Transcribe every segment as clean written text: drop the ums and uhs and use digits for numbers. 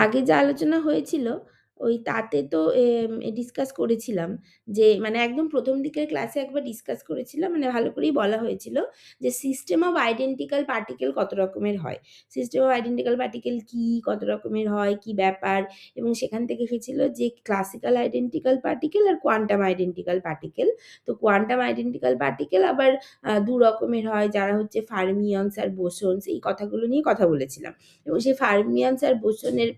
আগে যা আলোচনা হয়েছিল ওই তাতে তো ডিসকাস করেছিলাম যে মানে একদম প্রথম দিকের ক্লাসে একবার ডিসকাস করেছিলাম, মানে ভালো করেই বলা হয়েছিল যে সিস্টেম অফ আইডেন্টিক্যাল পার্টিকেল কত রকমের হয়, সিস্টেম অফ আইডেন্টিক্যাল পার্টিকেল কি, কত রকমের হয়, কি ব্যাপার। এবং সেখান থেকে এসেছিল যে ক্লাসিক্যাল আইডেন্টিক্যাল পার্টিকেল আর কোয়ান্টাম আইডেন্টিক্যাল পার্টিকেল। তো কোয়ান্টাম আইডেন্টিক্যাল পার্টিকেল আবার দু রকমের হয়, যারা হচ্ছে ফার্মিয়ন্স আর বোসন্স, এই কথাগুলো নিয়ে কথা বলেছিলাম। এবং সেই ফার্মিয়ন্স আর বোসনের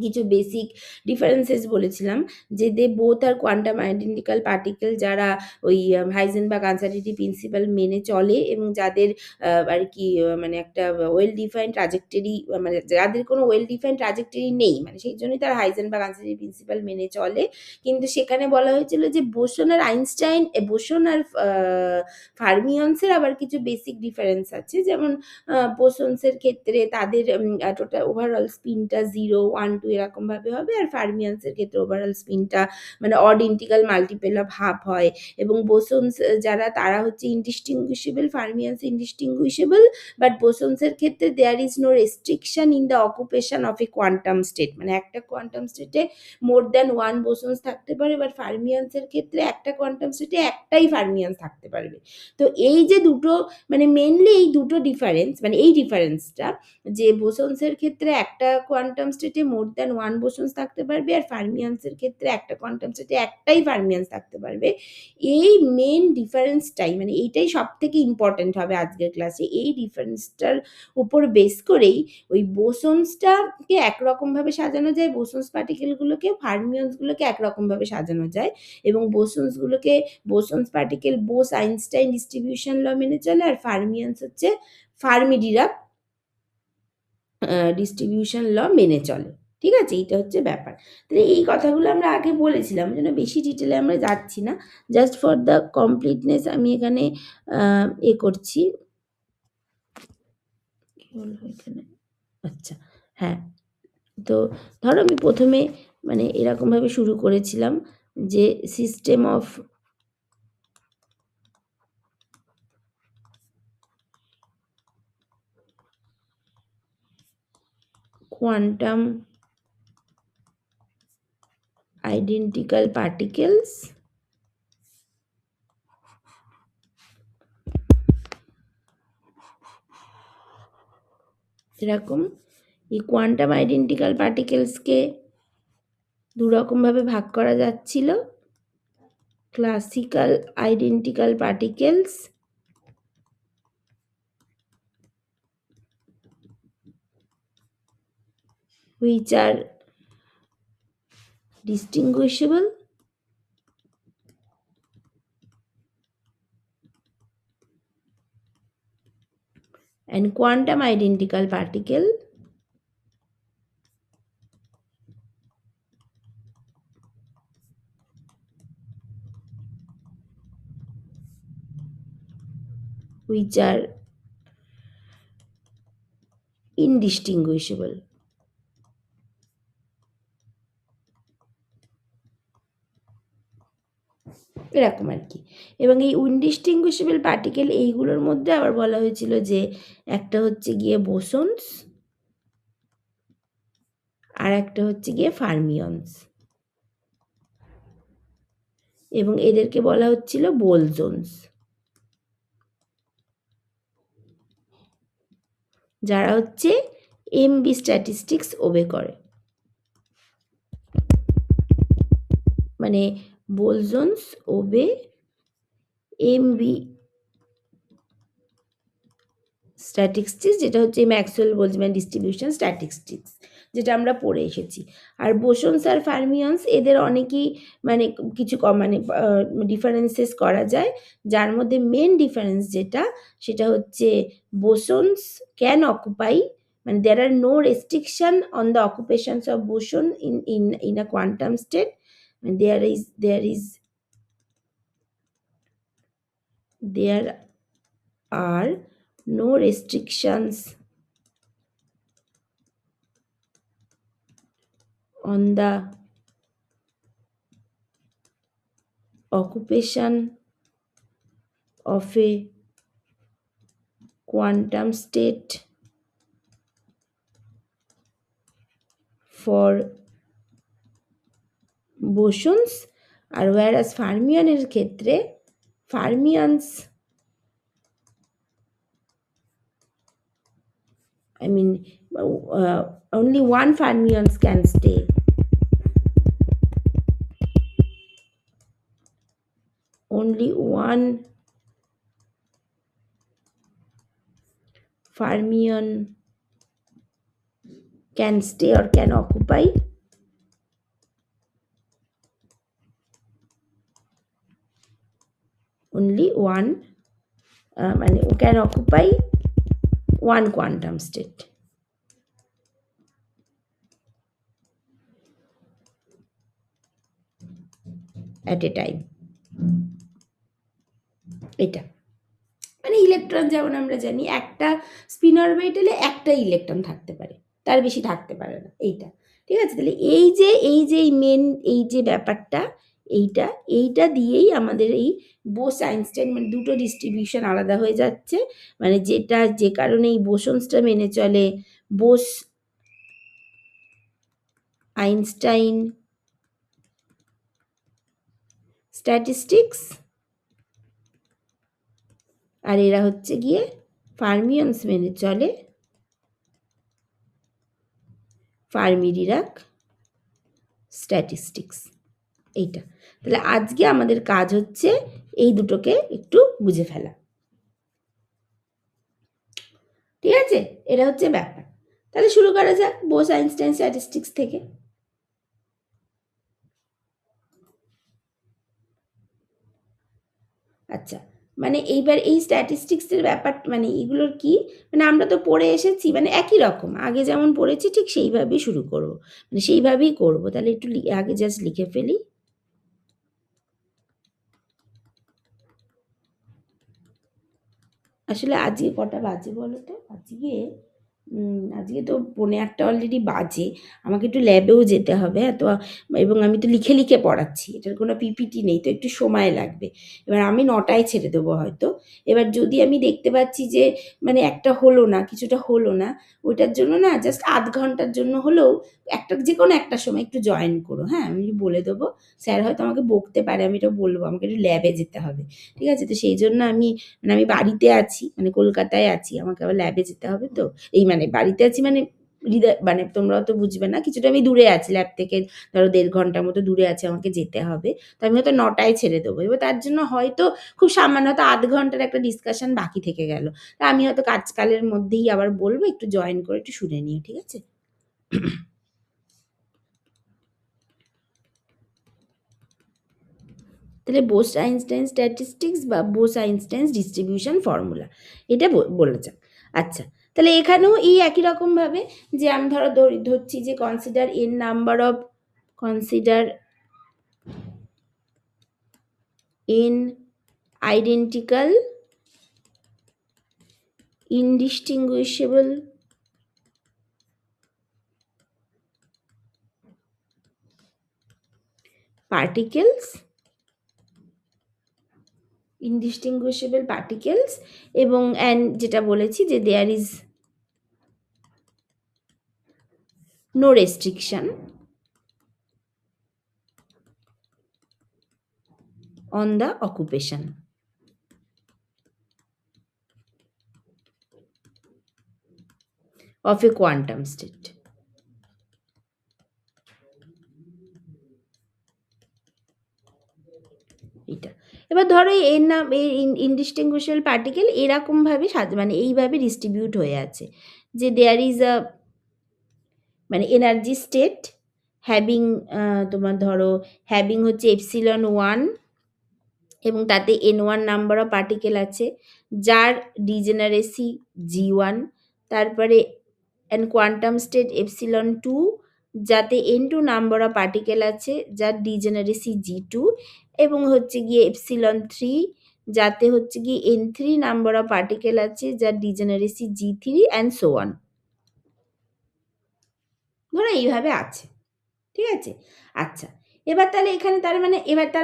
কিছু বেসিক ডিফারেন্সেস বলেছিলাম যে they both are quantum identical particle, যারা ওই হাইজেনবার্গ আনসার্টেনিটি প্রিন্সিপাল মেনে চলে এবং যাদের আর কি মানে একটা ওয়েল ডিফাইন্ড ট্রাজেক্টরি, মানে যাদের কোনো ওয়েল ডিফাইন্ড ট্রাজেক্টরি নেই, মানে সেই জন্যই তারা হাইজেনবার্গ আনসার্টেনিটি প্রিন্সিপাল মেনে চলে। কিন্তু সেখানে বলা হয়েছিল যে বোসন আর আইনস্টাইন, বোসন আর ফার্মিয়ন্সের আবার কিছু বেসিক ডিফারেন্স আছে। যেমন বোসন্সের ক্ষেত্রে তাদের টোটাল ওভারঅল স্পিনটা 0, 1, 2 এরকমভাবে হবে, আর ফার্মিয়ন্সের ক্ষেত্রে ওভারঅল স্পিনটা মানে odd integral multiple of half হয়। এবং বোসন্স যারা তারা হচ্ছে ইনডিস্টিংগুইশেবল, ফার্মিয়ন্স ইনডিস্টিংগুইশেবল, বাট বোসন্সের ক্ষেত্রে there is no restriction in the occupation of a quantum state, মানে একটা কোয়ান্টাম স্টেটে মোর দ্যান ওয়ান বোসন্স থাকতে পারে, বাট ফার্মিয়ন্সের ক্ষেত্রে একটা কোয়ান্টাম স্টেটে একটাই ফার্মিয়ন্স থাকতে পারবে। তো এই যে দুটো মানে মেনলি এই দুটো ডিফারেন্স, মানে এই ডিফারেন্সটা যে বোসন্সের ক্ষেত্রে একটা কোয়ান্টাম স্টেটে মোর দ্যান ওয়ান বোসন্স থাকতে পারবে, আর ফার্মিয়ন্সের ক্ষেত্রে একটা কোয়ান্টাম স্টেটে একটাই ফার্মিয়ন্স থাকতে পারবে, এই মেন ডিফারেন্সটাই মানে এইটাই সব থেকে ইম্পর্টেন্ট হবে আজকের ক্লাসে। এই ডিফারেন্সটার উপর বেস করেই ওই বোসন্সটাকে একরকমভাবে সাজানো যায়, বোসন্স পার্টিকেলগুলোকে, ফার্মিয়ন্সগুলোকে একরকমভাবে সাজানো যায়। এবং বোসন্সগুলোকে বোসন্স পার্টিকেল বোস আইনস্টাইন ডিস্ট্রিবিউশন ল মেনে চলে, আর ফার্মিয়ন্স হচ্ছে ফার্মি ডিরাক ডিস্ট্রিবিউশন ল মেনে চলে। ঠিক আছে, এইটা হচ্ছে ব্যাপার। তাহলে এই কথাগুলো আমরা আগে বলেছিলাম, জন্য বেশি ডিটেলে আমরা যাচ্ছি না, জাস্ট ফর দ্য কমপ্লিটনেস আমি এখানে করছি। কি হলো এখানে? আচ্ছা, হ্যাঁ। তো ধরো আমি প্রথমে মানে এরকমভাবে শুরু করেছিলাম যে system of quantum identical particles এরকম। এই কোয়ান্টাম আইডেন্টিক্যাল পার্টিকেলসকে দু রকমভাবে ভাগ করা যাচ্ছিল, classical identical particles which are distinguishable and quantum identical particle which are indistinguishable. এরকম আর কি। এবং এই ইনডিস্টিংগুইশেবল পার্টিকেল এইগুলোর মধ্যে আবার বলা হয়েছিল যে একটা হচ্ছে গিয়ে বোসন্স আর একটা হচ্ছে গিয়ে ফার্মিয়ন্স, এবং এদেরকে বলা হচ্ছিল বোলজোনস, যারা হচ্ছে এমবি স্ট্যাটিস্টিক্স ওবে করে। মানে বোলজোনস ওবে এমবি স্ট্যাটিস্টিক্স, যেটা হচ্ছে ম্যাক্সওয়েল বোলজম্যান ডিস্ট্রিবিউশন স্ট্যাটিস্টিক্স, যেটা আমরা পড়ে এসেছি। আর বোসন্স আর ফার্মিয়ন্স এদের অনেকেই মানে কিছু মানে ডিফারেন্সেস করা যায়, যার মধ্যে মেন ডিফারেন্স যেটা সেটা হচ্ছে বোসন্স ক্যান অকুপাই, মানে there are no restriction on the occupations of boson in a quantum state, there are no restrictions on the occupation of a quantum state for bosons, আর whereas ফার্মিয়নের ক্ষেত্রে fermions, I mean only one fermions can stay. Only one fermion can stay or can occupy only one মানে can occupy one quantum state at a time. এটা মানে electron যেমন আমরা জানি একটা স্পিন অরবিটালে একটা ইলেকট্রন থাকতে পারে, তার বেশি থাকতে পারে না, এইটা ঠিক আছে। তাহলে এই যে মেন এই যে ব্যাপারটা, এইটা দিয়েই আমাদের এই বোস আইনস্টাইন মানে দুটো ডিস্ট্রিবিউশন আলাদা হয়ে যাচ্ছে, মানে যে কারণে এই বোসনসটা মেনে চলে বোস আইনস্টাইন স্ট্যাটিস্টিক্স, আর এরা হচ্ছে গিয়ে ফার্মিয়ন্স মেনে চলে ফার্মি-ডিরাক স্ট্যাটিস্টিক্স। এইটা তাহলে আজকে আমাদের কাজ হচ্ছে এই দুটোকে একটু বুঝে ফেলা, ঠিক আছে। এটা হচ্ছে ব্যাপার। তাহলে শুরু করা যাক বোস আইনস্টাইন স্ট্যাটিস্টিক্স থেকে। আচ্ছা, মানে এইবার এই স্ট্যাটিস্টিক্সের ব্যাপার মানে এগুলোর কি, মানে আমরা তো পড়ে এসেছি, মানে একই রকম আগে যেমন পড়েছি ঠিক সেইভাবেই শুরু করব, মানে সেইভাবেই করব। তাহলে একটু আগে জাস্ট লিখে ফেলি। আসলে আজকে কটা বাজে বলো তো? আজকে তো 1:45 অলরেডি বাজে। আমাকে একটু ল্যাবেও যেতে হবে, হ্যাঁ? তো এবং আমি তো লিখে, লিখে পড়াচ্ছি। এটার কোনো পিপিটি নেই, তো একটু সময় লাগবে। এবার আমি 9টায় ছেড়ে দেবো হয়তো। এবার যদি আমি দেখতে পাচ্ছি যে মানে একটা হলো না, কিছুটা হলো না, ওইটার জন্য না জাস্ট 0.5 ঘন্টার জন্য হলেও একটা যেকোনো একটা সময় একটু জয়েন করো, হ্যাঁ? আমি বলে দেবো। স্যার হয়তো আমাকে বকতে পারে, আমি এটা বলবো। আমাকে একটু ল্যাবে যেতে হবে, ঠিক আছে? তো সেই জন্য মানে আমি বাড়িতে আছি, মানে কলকাতায় আছি, আমাকে আবার ল্যাবে যেতে হবে তো। এই মানে বাড়িতে আছি মানে মানে তোমরাও তো বুঝবে না, কিছুটা আমি দূরে আছি ল্যাব থেকে, ধরো 1.5 ঘন্টার মতো দূরে আছে, আমাকে যেতে হবে। তো আমি হয়তো 9টায় ছেড়ে দেবো। এবার তার জন্য হয়তো খুব সামান্য হয়তো 0.5 ঘন্টার একটা ডিসকাশন বাকি থেকে গেল। তা আমি হয়তো কাজকালের মধ্যেই আবার বলবো, একটু জয়েন করে একটু শুনে নিও, ঠিক আছে? তাহলে বোস আইনস্টাইন স্ট্যাটিস্টিক্স বা বোস আইনস্টাইন ডিস্ট্রিবিউশন ফর্মুলা, এটা বলে যাক। আচ্ছা, তাহলে এখানেও এই একই রকমভাবে যে আমি ধরো ধরছি যে consider N identical indistinguishable particles এবং যেটা বলেছি যে there is no restriction on the occupation of a quantum state. এটা এবার ধরো এর নাম ইনডিস্টিংগুইশেবল পার্টিকেল এরকমভাবে মানে এইভাবে ডিস্ট্রিবিউট হয়ে আছে যে দেয়ার ইজ আ মানে এনার্জি স্টেট হ্যাভিং তোমার ধরো হ্যাভিং হচ্ছে ε1 এবং তাতে n1 নাম্বার অফ পার্টিকেল আছে যার ডিজেনারেসি g1, তারপরে অ্যান্ড কোয়ান্টাম স্টেট ε2 যাতে n2 নাম্বার অফ পার্টিকেল আছে যার ডিজেনারেসি g2, এবং হচ্ছে গিয়ে ε3 যাতে হচ্ছে গিয়ে n3 নাম্বার অফ পার্টিকেল আছে যার ডিজেনারেসি g3 অ্যান্ড সো অন। ধরো এইভাবে আছে, ঠিক আছে? আচ্ছা, এবার তাহলে এখানে তার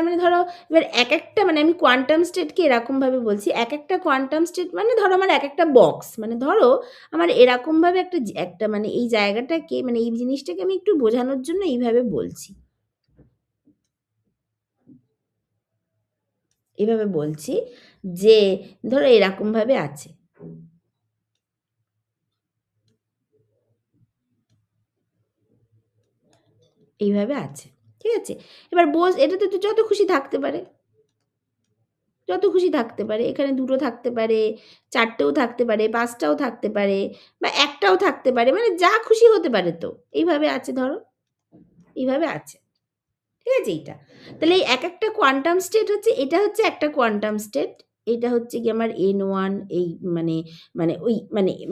মানে ধরো এবার একেকটা মানে আমি কোয়ান্টাম স্টেটকে এরকমভাবে বলছি, একেকটা কোয়ান্টাম স্টেট মানে ধরো আমার একেকটা বক্স। মানে ধরো আমার এরকমভাবে একটা মানে এই জায়গাটাকে মানে এই জিনিসটাকে আমি একটু বোঝানোর জন্য এইভাবে বলছি। এভাবে বলছি যে ধরো এরকমভাবে আছে। এইভাবে আছে। ঠিক আছে? এবার এটাতে তো যত খুশি থাকতে পারে। যত খুশি থাকতে পারে। এখানে ২ টো থাকতে পারে, ৪ টেও থাকতে পারে, ৫ টাও থাকতে পারে বা ১ টাও থাকতে পারে। মানে যা খুশি হতে পারে তো। এইভাবে আছে ধরো, এইভাবে আছে। ঠিক আছে এইটা। তাহলে এই একেকটা কোয়ান্টাম স্টেট হচ্ছে এটা হচ্ছে একটা কোয়ান্টাম স্টেট। এটা হচ্ছে গিয়ে আমার N1 এই মানে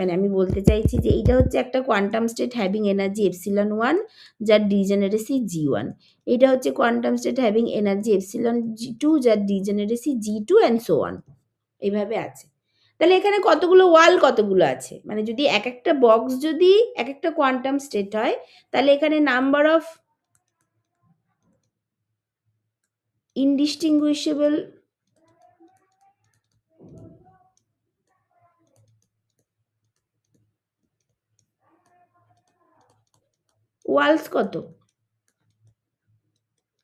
মানে আমি বলতে চাইছি যে এইটা হচ্ছে একটা quantum state having energy epsilon 1 যার ডিজেনারেসি G1. এইটা হচ্ছে quantum state having energy epsilon G2 যার ডিজেনারেসি G2 অ্যান্ড সো অন. এভাবে আছে। তাহলে এখানে কতগুলো ওয়াল কতগুলো আছে? মানে যদি একেকটা বক্স যদি একেকটা কোয়ান্টাম স্টেট হয় তাহলে এখানে নাম্বার অফ indistinguishable ওয়ালস কত?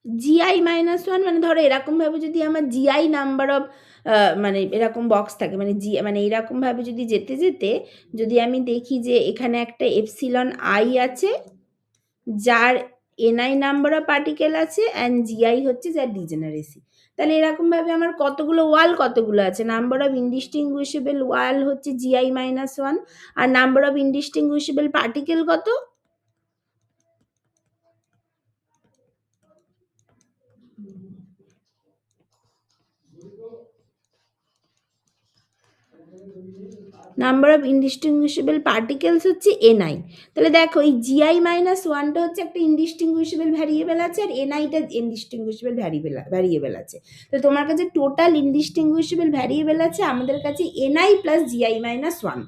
GI -1 মানে ধরো এরকমভাবে যদি আমার GI নাম্বার অফ মানে এরকম বক্স থাকে মানে মানে এরকমভাবে যদি যেতে যদি আমি দেখি যে এখানে একটা এপসিলন I আছে যার NI নাম্বার অফ পার্টিকেল আছে অ্যান্ড GI হচ্ছে যার ডিজেনারেসি। তাহলে এরকমভাবে আমার কতগুলো আছে? নাম্বার অফ ইনডিস্টিংগুইশেবল ওয়াল হচ্ছে GI -1 আর নাম্বার অফ ইনডিস্টিংগুইশেবল পার্টিকেল কত? নাম্বার অফ ইনডিস্টিংগুইশেবল পার্টিকেলস হচ্ছে Ni. তাহলে দেখো এই GI -1 টা হচ্ছে একটা ইনডিস্টিংগুইশেবল ভ্যারিয়েবল আছে আর Ni টা ইনডিস্টিংগুইশেবল ভ্যারিয়েবল আছে। তো তোমার কাছে টোটাল ইনডিস্টিংগুইশেবল ভ্যারিয়েবল আছে আমাদের কাছে Ni প্লাস GI -1.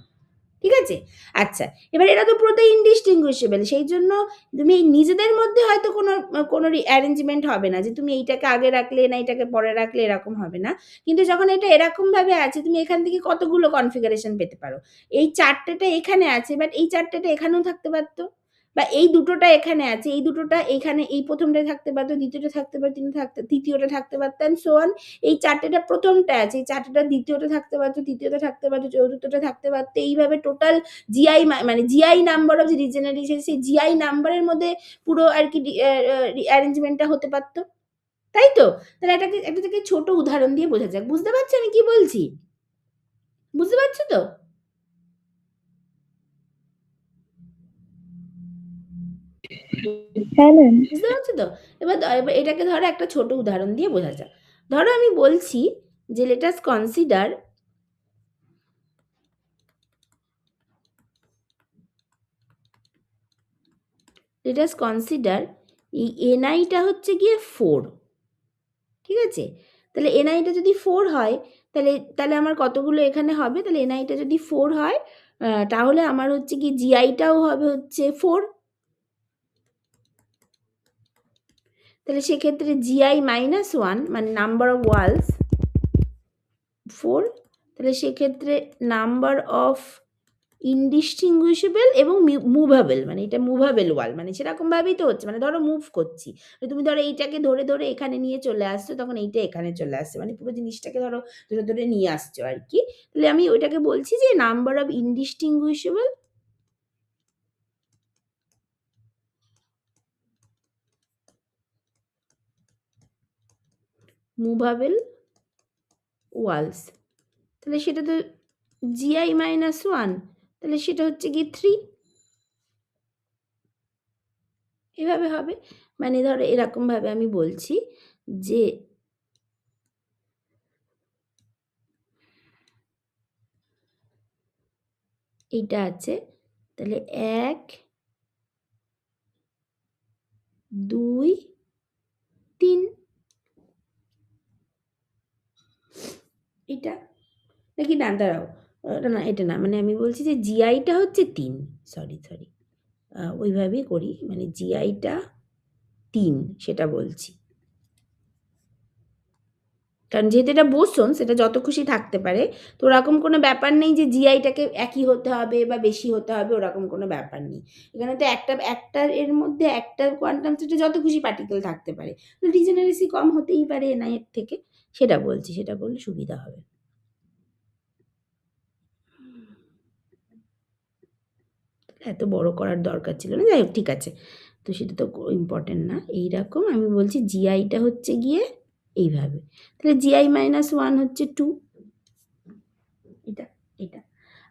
ঠিক আছে? আচ্ছা, এবার এরা তো পুরোটাই ইনডিস্টিংগুইশেবল। সেই জন্য তুমি নিজেদের মধ্যে হয়তো কোনো অ্যারেঞ্জমেন্ট হবে না যে তুমি এইটাকে আগে রাখলে না এইটাকে পরে রাখলে এরকম হবে না। কিন্তু যখন এটা এরকমভাবে আছে তুমি এখান থেকে কতগুলো কনফিগারেশন পেতে পারো। এই ৪ টেটা এখানে আছে বাট এই ৪ টেটা এখানেও থাকতে পারত। বা এই ২ টোটা এখানে আছে, এই ২ টোটা এখানে এই ১ম টায় থাকতে পারত, ২য় টা থাকতে পারত, ৩য়টা থাকতে পারত অ্যান্ড সো অন. এই ৪ টেটা ১ম টায় আছে, এই ৪ টেটা ২য়তে থাকতে পারত, ৩য়তে থাকতে পারত, ৪র্থটা থাকতে পারত। এইভাবে টোটাল মানে জিআই নাম্বার অফ রিজেনারেশন সেই জিআই নাম্বারের মধ্যে পুরো আর কি অ্যারেঞ্জমেন্টটা হতে পারত। তাই তো? তাহলে এটাকে একটা থেকে ছোট উদাহরণ দিয়ে বোঝা যাক। বুঝতে পারছো আমি কি বলছি? বুঝতে পারছো তো? হ্যাঁ ম্যাম। বুঝতে পারছো তো? এবার এবার এটাকে ধরো একটা ছোট উদাহরণ দিয়ে বোঝা যাক। ধরো আমি বলছি যে let us consider এই Ni টা হচ্ছে গিয়ে 4. ঠিক আছে? তাহলে Ni টা যদি 4 হয় তাহলে আমার কতগুলো এখানে হবে? তাহলে Ni টা যদি 4 হয় তাহলে আমার হচ্ছে কি Gi টাও হবে হচ্ছে 4. তাহলে সেক্ষেত্রে GI -1 মানে নাম্বার অফ ওয়ালস 4. তাহলে সেক্ষেত্রে নাম্বার অফ ইনডিস্টিংগুইশেবল এবং মুভেবল মানে এটা মুভেবল ওয়াল মানে সেরকমভাবেই তো হচ্ছে মানে ধরো মুভ করছি। তুমি ধরো এইটাকে ধরে এখানে নিয়ে চলে আসছো তখন এইটা এখানে চলে আসছে। মানে পুরো জিনিসটাকে ধরে নিয়ে আসছো আর কি। তাহলে আমি ওইটাকে বলছি যে নাম্বার অফ ইনডিস্টিংগুইশেবল মুভেবল ওয়ালস। তাহলে সেটা তো GI -1 তাহলে সেটা হচ্ছে গিয়ে 3. এভাবে হবে। মানে ধরো এরকমভাবে আমি বলছি যে এইটা আছে। তাহলে ১, ২, ৩ এটা নাকি না দাঁড়াও না এটা না মানে আমি বলছি যে জিআইটা হচ্ছে ৩ সরি ওইভাবেই করি মানে জিআইটা 3 সেটা বলছি। কারণ যেহেতু এটা বোসন সেটা যত খুশি থাকতে পারে। তো ওরকম কোনো ব্যাপার নেই যে জিআইটাকে একই হতে হবে বা বেশি হতে হবে, ওরকম কোনো ব্যাপার নেই। এখানে তো একটার এর মধ্যে একটা কোয়ান্টাম সেটে যত খুশি পার্টিকেল থাকতে পারে। তো ডিজেনারেসি কম হতেই পারে না এর থেকে। সেটা বলছি, সেটা বললে সুবিধা হবে। এত বড় করার দরকার ছিল না। যাই হোক ঠিক আছে। তো সেটা তো ইম্পোর্টেন্ট না। এইরকম আমি বলছি জিআইটা হচ্ছে গিয়ে এইভাবে। তাহলে জিআই মাইনাস 1 হচ্ছে 2। এটা, এটা।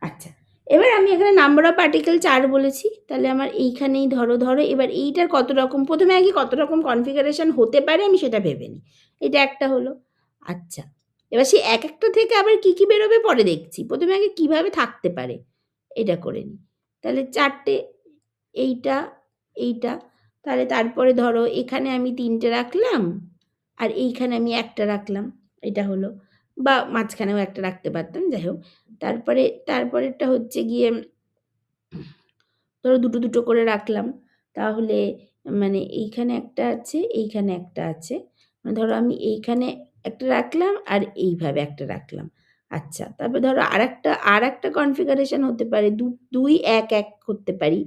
আচ্ছা। এবার আমি এখানে নাম্বার অফ পার্টিকেল 4 বলেছি। তাহলে আমার এইখানেই ধরো এবার এইটার কত রকম, ১ম এ আগে কত রকম কনফিগারেশন হতে পারে আমি সেটা ভেবে নিই। এটা একটা হলো। আচ্ছা। এবার সেই একেকটা থেকে আবার কি বেরোবে পরে দেখছি। ১ম এ আগে কিভাবে থাকতে পারে এটা করে নিই। তাহলে ৪ টে এইটা, এইটা। তাহলে তারপরে ধরো এখানে আমি ৩ টে রাখলাম, আর এইখানে আমি ১ টা রাখলাম। এটা হলো। বা মাঝখানেও একটা রাখতে পারতাম, যাই হোক। তারপরেরটা হচ্ছে গিয়ে ধরো দুটো করে রাখলাম। তাহলে মানে এইখানে একটা আছে, এইখানে একটা আছে। মানে ধরো আমি এইখানে একটা রাখলাম আর এইভাবে একটা রাখলাম। আচ্ছা, তারপরে ধরো আরেকটা কনফিগারেশন হতে পারে ২ ১ করতে পারি।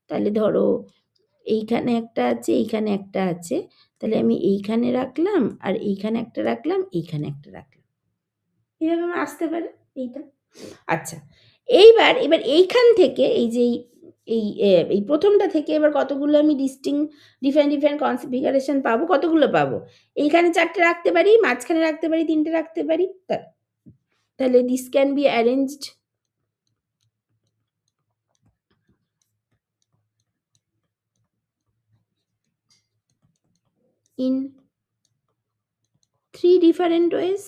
তাহলে ধরো এইখানে একটা আছে, এইখানে একটা আছে। তাহলে আমি এইখানে রাখলাম আর এইখানে একটা রাখলাম, এইখানে একটা রাখলাম। এভাবে আমার আসতে পারে এইটা। আচ্ছা। এবার এইখান থেকে এই যে এই ১ম টা থেকে এবার কতগুলো আমি ডিফারেন্ট কনফিগারেশন পাবো, কতগুলো পাবো? এইখানে ৪ টে রাখতে পারি, মাঝখানে রাখতে পারি, ৩ টে রাখতে পারি। তাহলে this can be arranged in 3 different ways.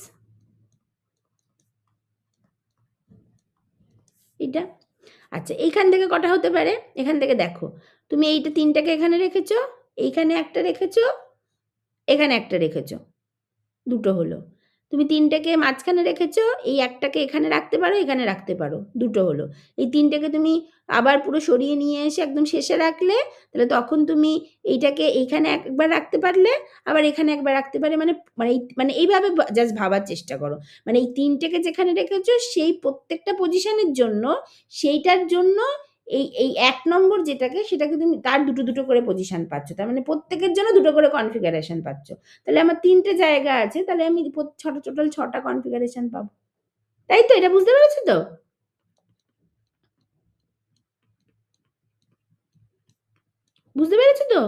এটা। আচ্ছা, এইখান থেকে কটা হতে পারে? এখান থেকে দেখো। তুমি এইটা ৩ টাকে এখানে রেখেছো, এইখানে একটা রেখেছো, এখানে একটা রেখেছো। ২ টো হলো। তুমি ৩ টেকে মাঝখানে রেখেছো, এই একটাকে এখানে রাখতে পারো, এখানে রাখতে পারো। ২ টো হলো। এই ৩ টেকে তুমি আবার পুরো সরিয়ে নিয়ে এসে একদম শেষে রাখলে, তাহলে তখন তুমি এইটাকে এইখানে একবার রাখতে পারলে, আবার এখানে একবার রাখতে পারলে, মানে এইভাবে জাস্ট ভাবার চেষ্টা করো। মানে এই ৩ টেকে যেখানে রেখেছো সেই প্রত্যেকটা পজিশনের জন্য, সেইটার জন্য এই ১ নম্বর যেটাকে সেটাকে তুমি তার দুটো করে পজিশন পাচ্ছ। তার মানে প্রত্যেকের জন্য ২ টো করে কনফিগারেশন পাচ্ছ। তাহলে আমার ৩ টে জায়গা আছে। তাহলে আমি টোটাল ৬ টা কনফিগারেশন পাবো। তাই তো? এটা বুঝতে পেরেছো তো? বুঝতে পেরেছো তো?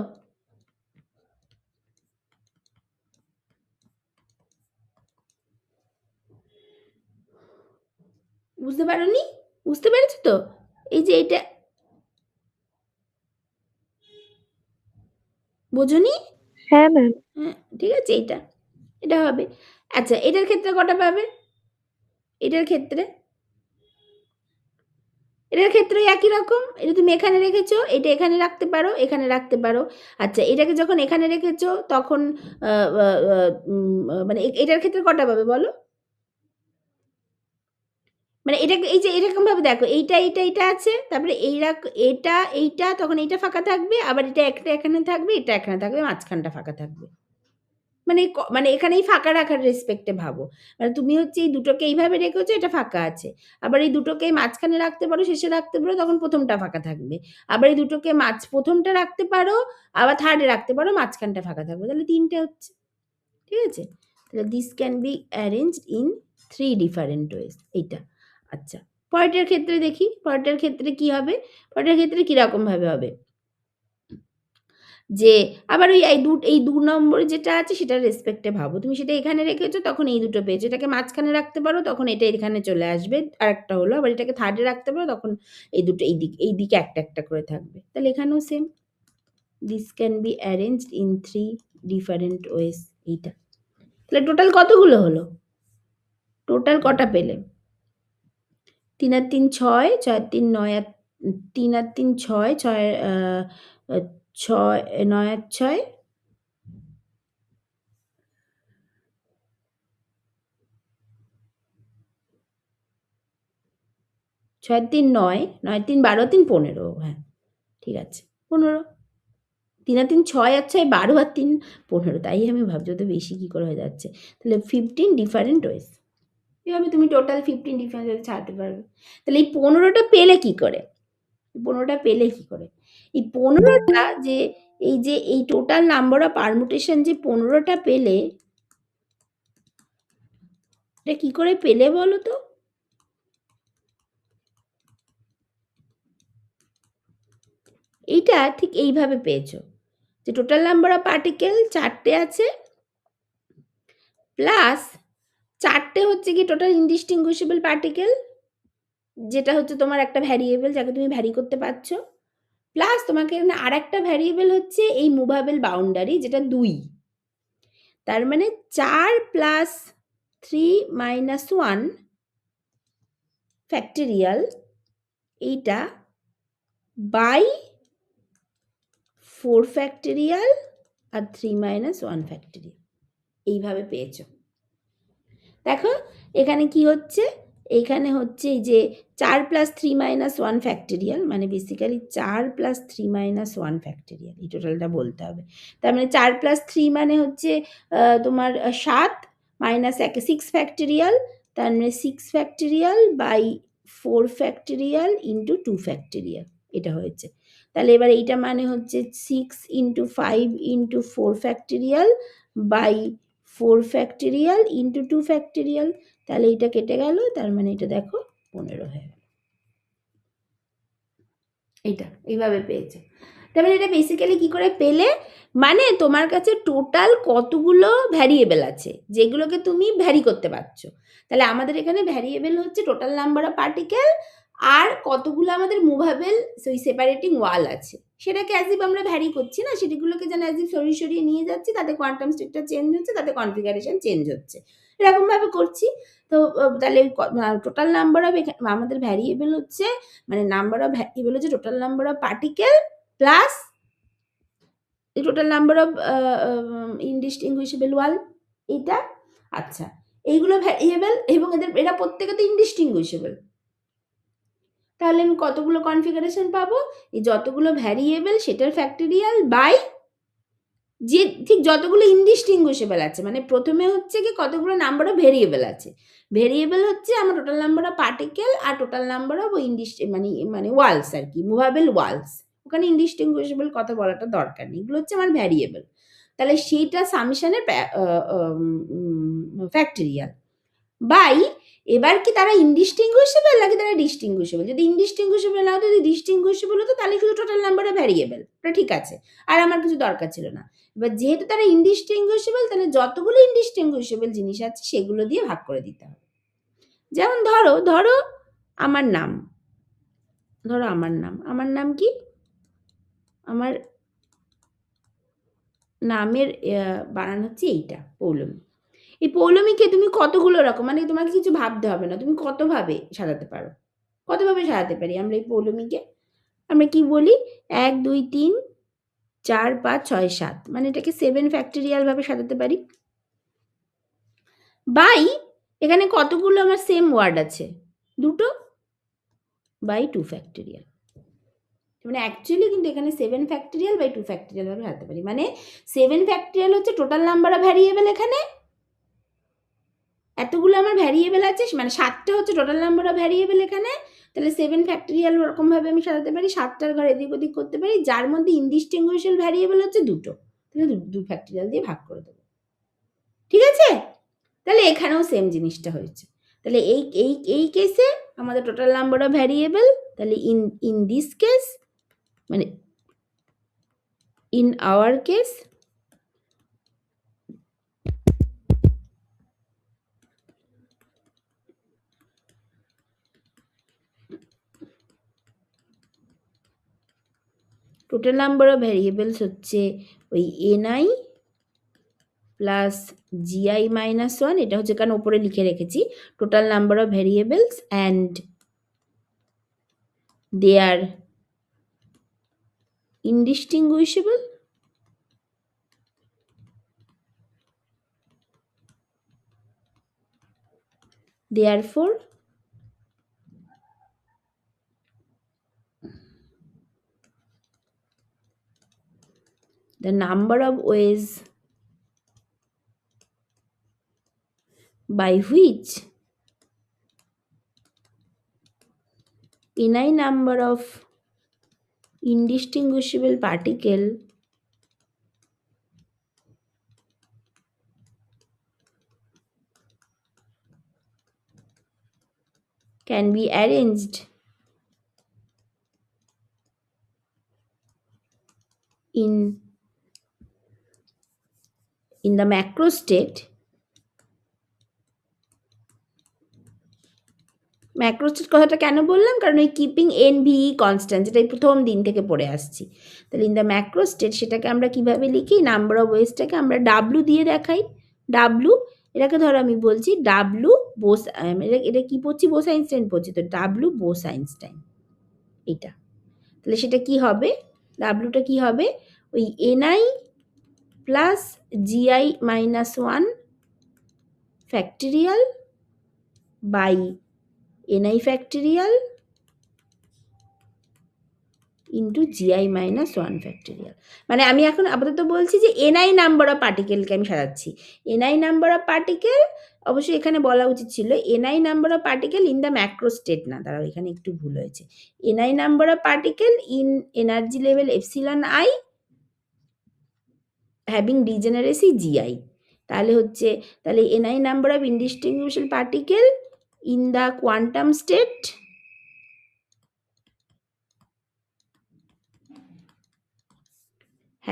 বুঝতে পারোনি? বুঝতে পেরেছো তো? এই যে এটা বোঝোনি? হ্যাঁ ম্যাম। হ্যাঁ, ঠিক আছে এইটা। এটা হবে। আচ্ছা, এটার ক্ষেত্রে কটা পাবে? এটার ক্ষেত্রে? এটার ক্ষেত্রেও একই রকম। এটা তুমি এখানে রেখেছো, এটা এখানে রাখতে পারো, এখানে রাখতে পারো। আচ্ছা, এটাকে যখন এখানে রেখেছো তখন আ আ আ মানে এটার ক্ষেত্রে কটা পাবে বলো? মানে এটাকে এই যে এরকমভাবে দেখো, এইটা আছে। তারপরে এইটা তখন এইটা ফাঁকা থাকবে। আবার এটা একটা এখানে থাকবে, এটা এখানে থাকবে, মাঝখানটা ফাঁকা থাকবে। মানে এখানে এই ফাঁকা রাখার রেসপেক্ট এ ভাবো। মানে তুমি হচ্ছে এই দুটোকে এইভাবে রেখেছো, এটা ফাঁকা আছে। আবার এই দুটোকে মাঝখানে রাখতে পারো, শেষে রাখতে পারো, তখন ১ম টা ফাঁকা থাকবে। আবার এই দুটোকে ১ম টা রাখতে পারো, আবার 3rd এ রাখতে পারো, মাঝখানটা ফাঁকা থাকবে। তাহলে ৩ টে হচ্ছে। ঠিক আছে? তাহলে this can be arranged in 3 different ways এইটা। আচ্ছা। পরেরটার ক্ষেত্রে দেখি, পরেরটার ক্ষেত্রে কি হবে? পরেরটার ক্ষেত্রে কিরকম ভাবে হবে? যে আবার ওই এই ২ নম্বরে যেটা আছে সেটার রেসপেক্ট এ ভাবো। তুমি সেটা এখানে রেখেছো তখন এই দুটো পেয়েছো। এটাকে মাঝখানে রাখতে পারো তখন এটা এখানে চলে আসবে। আরেকটা হলো আবার এটাকে 3rd এ রাখতে পারো তখন এই দুটো এইদিকে একটা করে থাকবে। তাহলে এখানেও same. This can be arranged in 3 different ways এইটা। তাহলে টোটাল কতগুলো হলো? টোটাল কটা পেলে? ৩ আর ৩ ৬, ৬ আর ৩ ৯ আর ৩ আর ৩ ৬, ৬ আ আ ৬ ৯ আর ৬ ৬ আর ৩ ৯, ৯ আর ৩ ১২, ৩ ১৫ হ্যাঁ, ঠিক আছে। ১৫ 3 আর 3 6 আর 6 12 আর 3 15, তাই আমি ভাবছি ওতো বেশি কি করে হয়ে যাচ্ছে। তাহলে 15 ডিফারেন্ট ওয়েজ। এভাবে তুমি টোটাল 15 ডিফারেন্ট ওয়েজ ছাড়তে পারবে। তাহলে এই 15 টা পেলে কি করে? 15 টা পেলে কি করে? এই 15 টা যে এই টোটাল নাম্বার অফ পারমুটেশন যে 15 টা পেলে, এটা কি করে পেলে বলো তো? এইটা ঠিক এইভাবে পেয়েছো। যে টোটাল নাম্বার অফ পার্টিকেল 4 টে আছে, প্লাস 4 টে হচ্ছে গিয়ে টোটাল ইনডিস্টিংগুইশেবল পার্টিকেল, যেটা হচ্ছে তোমার একটা ভ্যারিয়েবল যাকে তুমি ভ্যারি করতে পারছো। প্লাস তোমাকে এখানে আরেকটা ভ্যারিয়েবল হচ্ছে এই মুভেবল বাউন্ডারি, যেটা 2। তার মানে 4 প্লাস 3 মাইনাস 1 ফ্যাক্টোরিয়াল, এইটা বাই 4 ফ্যাক্টোরিয়াল আর 3 মাইনাস 1 ফ্যাক্টোরিয়াল, এইভাবে পেয়েছো। দেখো এখানে কি হচ্ছে, এখানে হচ্ছে এই যে 4 প্লাস 3 মাইনাস 1 ফ্যাক্টোরিয়াল, মানে বেসিক্যালি 4 প্লাস 3 মাইনাস 1 ফ্যাক্টোরিয়াল, এই টোটালটা বলতে হবে। তার মানে 4 প্লাস 3 মানে হচ্ছে তোমার 7 মাইনাস 6 ফ্যাক্টোরিয়াল, তার মানে 6 factorial by 4 factorial into 2 factorial, এটা হয়েছে। তাহলে এবার এইটা মানে হচ্ছে 6 into 5 into 4 factorial by 4 factorial into 2 factorial, তাহলে এটা কেটে গেল, তার মানে এটা দেখো 15 হয়ে গেল। এইটা এইভাবে পেয়েছে। তার মানে এটা বেসিক্যালি কি করে পেলে, মানে তোমার কাছে টোটাল কতগুলো ভ্যারিয়েবল আছে যেগুলোকে তুমি ভ্যারি করতে পারছো। তাহলে আমাদের এখানে ভ্যারিয়েবল হচ্ছে টোটাল নাম্বার অফ পার্টিকেল, আর কতগুলো আমাদের মুভেবল ওই সেপারেটিং ওয়াল আছে, সেটাকে অ্যাজ ইফ আমরা ভ্যারি করছি না, সেগুলোকে যেন অ্যাজ ইফ সরিয়ে সরিয়ে নিয়ে যাচ্ছি, তাতে কোয়ান্টাম স্টেটটা চেঞ্জ হচ্ছে, তাতে কনফিগারেশন চেঞ্জ হচ্ছে, এরকমভাবে করছি। তো তাহলে টোটাল নাম্বার অফ আমাদের ভ্যারিয়েবল হচ্ছে, মানে নাম্বার অফ ভ্যারিয়েবল হচ্ছে total number of particle plus the total number of indistinguishable ওয়াল, এটা। আচ্ছা, এইগুলো ভ্যারিয়েবল এবং এরা প্রত্যেকে তো ইনডিস্টিংগুইশেবল। তাহলে আমি কতগুলো কনফিগারেশন পাবো? এই যতগুলো ভ্যারিয়েবল সেটার ফ্যাক্টোরিয়াল বাই যে ঠিক যতগুলো ইনডিস্টিংগুইশেবল আছে, মানে প্রথমে হচ্ছে কি কতগুলো নাম্বার অফ ভেরিয়েবল আছে। ভেরিয়েবল হচ্ছে আমার টোটাল নাম্বার অফ পার্টিকেল আর টোটাল নাম্বার অফ মানে ওয়ালস আর কি, মুভেবল ওয়ালস। ওখানে ইনডিস্টিংগুইশেবল কথা বলাটা দরকার নেই, এগুলো হচ্ছে আমার ভ্যারিয়েবল। তাহলে সেইটা সামেশনের ফ্যাক্টোরিয়াল বাই, এবার কি তারা ইনডিস্টিংগুইশেবল নাকি তারা ডিস্টিংগুইশেবল? যদি ইনডিস্টিংগুইশেবল না হতো, যদি ডিস্টিংগুইশেবল হতো, তাহলে শুধু টোটাল নাম্বার অফ ভ্যারিয়েবল, ওটা ঠিক আছে, আর আমার কিছু দরকার ছিল না। এবার যেহেতু তারা ইনডিস্টিংগুইশেবল, তাহলে যতগুলো ইনডিস্টিংগুইশেবল জিনিস আছে সেগুলো দিয়ে ভাগ করে দিতে হবে। যেমন ধরো ধরো আমার নাম, আমার নাম কি, আমার নামের বানান হচ্ছে এইটা পৌলমী। এই পৌলমীকে তুমি কতগুলো রকম, মানে তোমাকে কিছু ভাবতে হবে না, তুমি কতভাবে সাজাতে পারো, কতভাবে সাজাতে পারি আমরা এই পৌলমীকে? আমরা কি বলি, 1 2 3 4 5 6 7, মানে এটাকে 7 ফ্যাক্টোরিয়াল ভাবে সাজাতে পারি। বাই এখানে কতগুলো আমার সেম ওয়ার্ড আছে, দুটো, বাই 2 ফ্যাক্টোরিয়াল। মানে অ্যাকচুয়ালি কিন্তু এখানে 7 ফ্যাক্টোরিয়াল বাই 2 ফ্যাক্টোরিয়াল ভাবে সাজাতে পারি। মানে 7 ফ্যাক্টোরিয়াল হচ্ছে টোটাল নাম্বার অফ ভ্যারিয়েবল, এখানে এতগুলো আমার ভ্যারিয়েবল আছে, মানে 7টা হচ্ছে টোটাল নাম্বার অফ ভ্যারিয়েবল এখানে। তাহলে 7 ফ্যাক্টোরিয়াল ওরকমভাবে আমি সাজাতে পারি, 7টার ঘর এদিক ওদিক করতে পারি, যার মধ্যে ইনডিস্টিংগুইশেবল ভ্যারিয়েবল হচ্ছে দুটো, তাহলে 2 ফ্যাক্টোরিয়াল দিয়ে ভাগ করে দেবো। ঠিক আছে? তাহলে এখানেও সেম জিনিসটা হয়েছে। তাহলে এই কেসে আমাদের টোটাল নাম্বার অফ ভ্যারিয়েবল, তাহলে ইন দিস কেস, মানে in our case, total number of variables হচ্ছে ওই ni প্লাস gi মাইনাস 1, এটা হচ্ছে কারণ ওপরে লিখে রেখেছি total number of variables and they are indistinguishable, therefore the number of ways by which any number of indistinguishable particle can be arranged in the macro state. Macro state কথাটা কেন বললাম, কারণ ওই কিপিং এন ভিই কনস্ট্যান্ট, যেটা এই প্রথম দিন থেকে পড়ে আসছি। তাহলে ইন দ্য ম্যাক্রো স্টেট সেটাকে আমরা কিভাবে লিখি, নাম্বার অফ ওয়েজটাকে আমরা ডাব্লু দিয়ে দেখাই। ডাব্লু, এটাকে ধরো আমি বলছি ডাব্লু বোস, এটা কি পড়ছি, বোস আইনস্টাইন পড়ছি, তো ডাব্লু বোস আইনস্টাইন এটা। তাহলে সেটা কি হবে, ডাব্লুটা কি হবে, ওই NI plus GI minus one factorial by NI factorial into GI minus one factorial. মানে আমি এখন আপাতত বলছি যে এনআই নাম্বার অফ পার্টিকেলকে আমি সাজাচ্ছি। এনআই নাম্বার অফ পার্টিকেল, অবশ্যই এখানে বলা উচিত ছিল NI number of particle in the macro state, না দাঁড়াও এখানে একটু ভুল হয়েছে, NI number of particle in energy level epsilon I having degeneracy GI. তাহলে হচ্ছে, তাহলে NI number of indistinguishable particle in the quantum state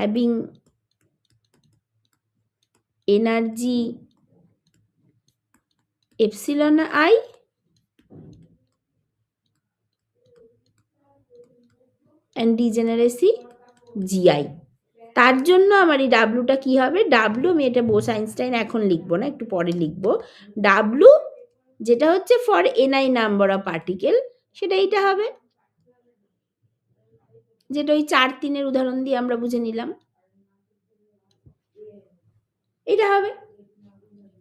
having energy epsilon I and degeneracy GI। তার জন্য আমার এই ডাব্লুটা কি হবে, ডাব্লু, আমি এটা বোস আইনস্টাইন এখন লিখবো না, একটু পরে লিখবো। ডাব্লু যেটা হচ্ছে for NI number of particle, সেটা এইটা হবে, যেটা ওই 4-3 উদাহরণ দিয়ে আমরা বুঝে নিলাম, এটা হবে,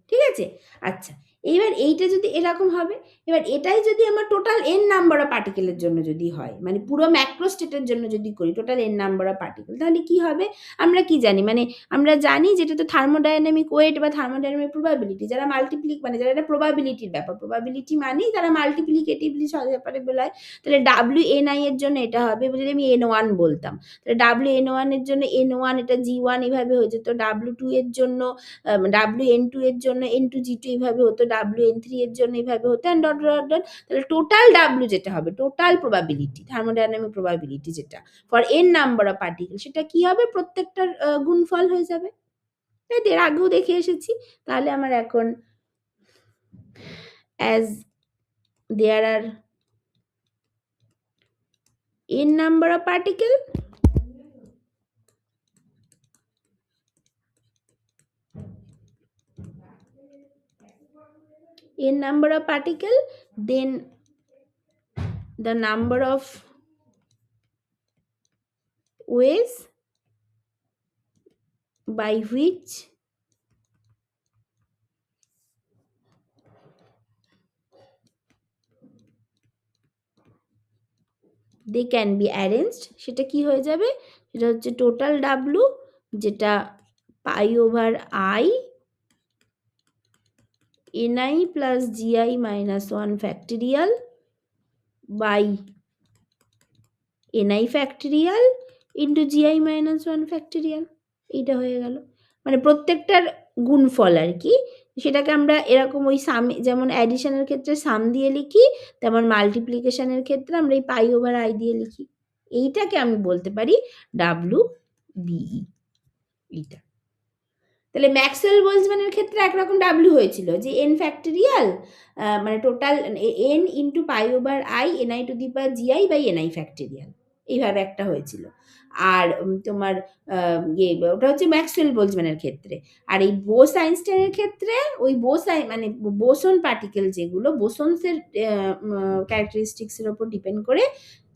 ঠিক আছে। আচ্ছা, এইবার এইটা যদি এরকম হবে, এবার এটাই যদি আমার টোটাল এন নাম্বার অফ পার্টিকেলের জন্য যদি হয়, মানে পুরো ম্যাক্রো স্টেটের জন্য যদি করি total N number of particle, তাহলে কি হবে, আমরা কি জানি, মানে আমরা জানি যেটা তো থার্মোডাইনামিক ওয়েট বা থার্মোডাইনামিক প্রবাবিলিটি, যারা মানে যারা এটা প্রবাবিলিটির ব্যাপার, প্রবাবিলিটি মানেই তারা মাল্টিপ্লিকেটিভলি সেপারেবল হয়। তাহলে ডাব্লিউ এন আই এর জন্য এটা হবে, যদি আমি এন ওয়ান বলতাম, তাহলে ডাব্লিউ এন ওয়ান এর জন্য এন ওয়ান, এটা জি ওয়ান এইভাবে হয়ে যেত, ডাব্লিউ টু এর জন্য ডাব্লিউ এন টু এর জন্য এন টু জি টু এইভাবে হতো, ডাব্লিউ এন থ্রি এর জন্য এইভাবে হতো, অ্যান্ড ডট ডট ডট। তাহলে টোটাল ডাব্লিউ যেটা হবে, টোটাল প্রবাবিলিটি, থার্মোডাইনামিক প্রবাবিলিটি যেটা for N number of particle, সেটা কি হবে, প্রত্যেকটার গুণফল হয়ে যাবে। তাই এর আগেও দেখে এসেছি। তাহলে আমার এখন as there are N number of particle, n number of particle, then the number of ways by which they can be arranged, সেটা কি হয়ে যাবে, সেটা হচ্ছে টোটাল ডাব্লু, যেটা pi over I NI plus GI minus one factorial by NI factorial into GI minus one factorial, এইটা হয়ে গেল, মানে প্রত্যেকটার গুণফল আর কি। সেটাকে আমরা এরকম ওই সাম, যেমন অ্যাডিশনের ক্ষেত্রে সাম দিয়ে লিখি, তেমন মাল্টিপ্লিকেশনের ক্ষেত্রে আমরা এই পাই ওভার আই দিয়ে লিখি। এইটাকে আমি বলতে পারি ডাব্লু বিই, এইটা। তাহলে ম্যাক্সওয়েল বোলজম্যানের ক্ষেত্রে একরকম ডাব্লু হয়েছিল, যে এন ফ্যাক্টরিয়াল, মানে total N into pi over I NI to the power GI by NI factorial, এইভাবে একটা হয়েছিল। আর তোমার ওটা হচ্ছে ম্যাক্সওয়েল বোলজম্যানের ক্ষেত্রে। আর এই বোস আইনস্টাইনের ক্ষেত্রে ওই মানে বোসন পার্টিকেল, যেগুলো বোসনসের ক্যারেক্টারিস্টিক্সের ওপর ডিপেন্ড করে,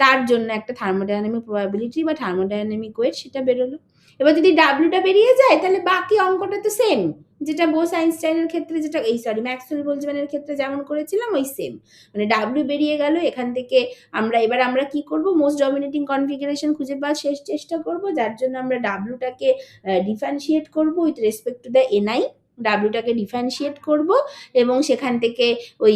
তার জন্য একটা থার্মোডাইনামিক প্রবাবিলিটি বা থার্মোডাইনামিক ওয়েট সেটা বেরোলো। এবার যদি ডাব্লুটা বেরিয়ে যায়, তাহলে বাকি অঙ্কটা তো সেম, যেটা বোস-আইনস্টাইনের ক্ষেত্রে যেটা ম্যাক্সওয়েল-বোলজম্যানের ক্ষেত্রে যেমন করেছিলাম ওই সেম। মানে W বেরিয়ে গেল এখান থেকে আমরা কি করব মোস্ট ডমিনেটিং কনফিগারেশন খুঁজে পাওয়ার শেষ চেষ্টা করব। যার জন্য আমরা W টাকে ডিফারেনশিয়েট করব with respect to the NI। W টাকে ডিফারেনশিয়েট করব এবং সেখান থেকে ওই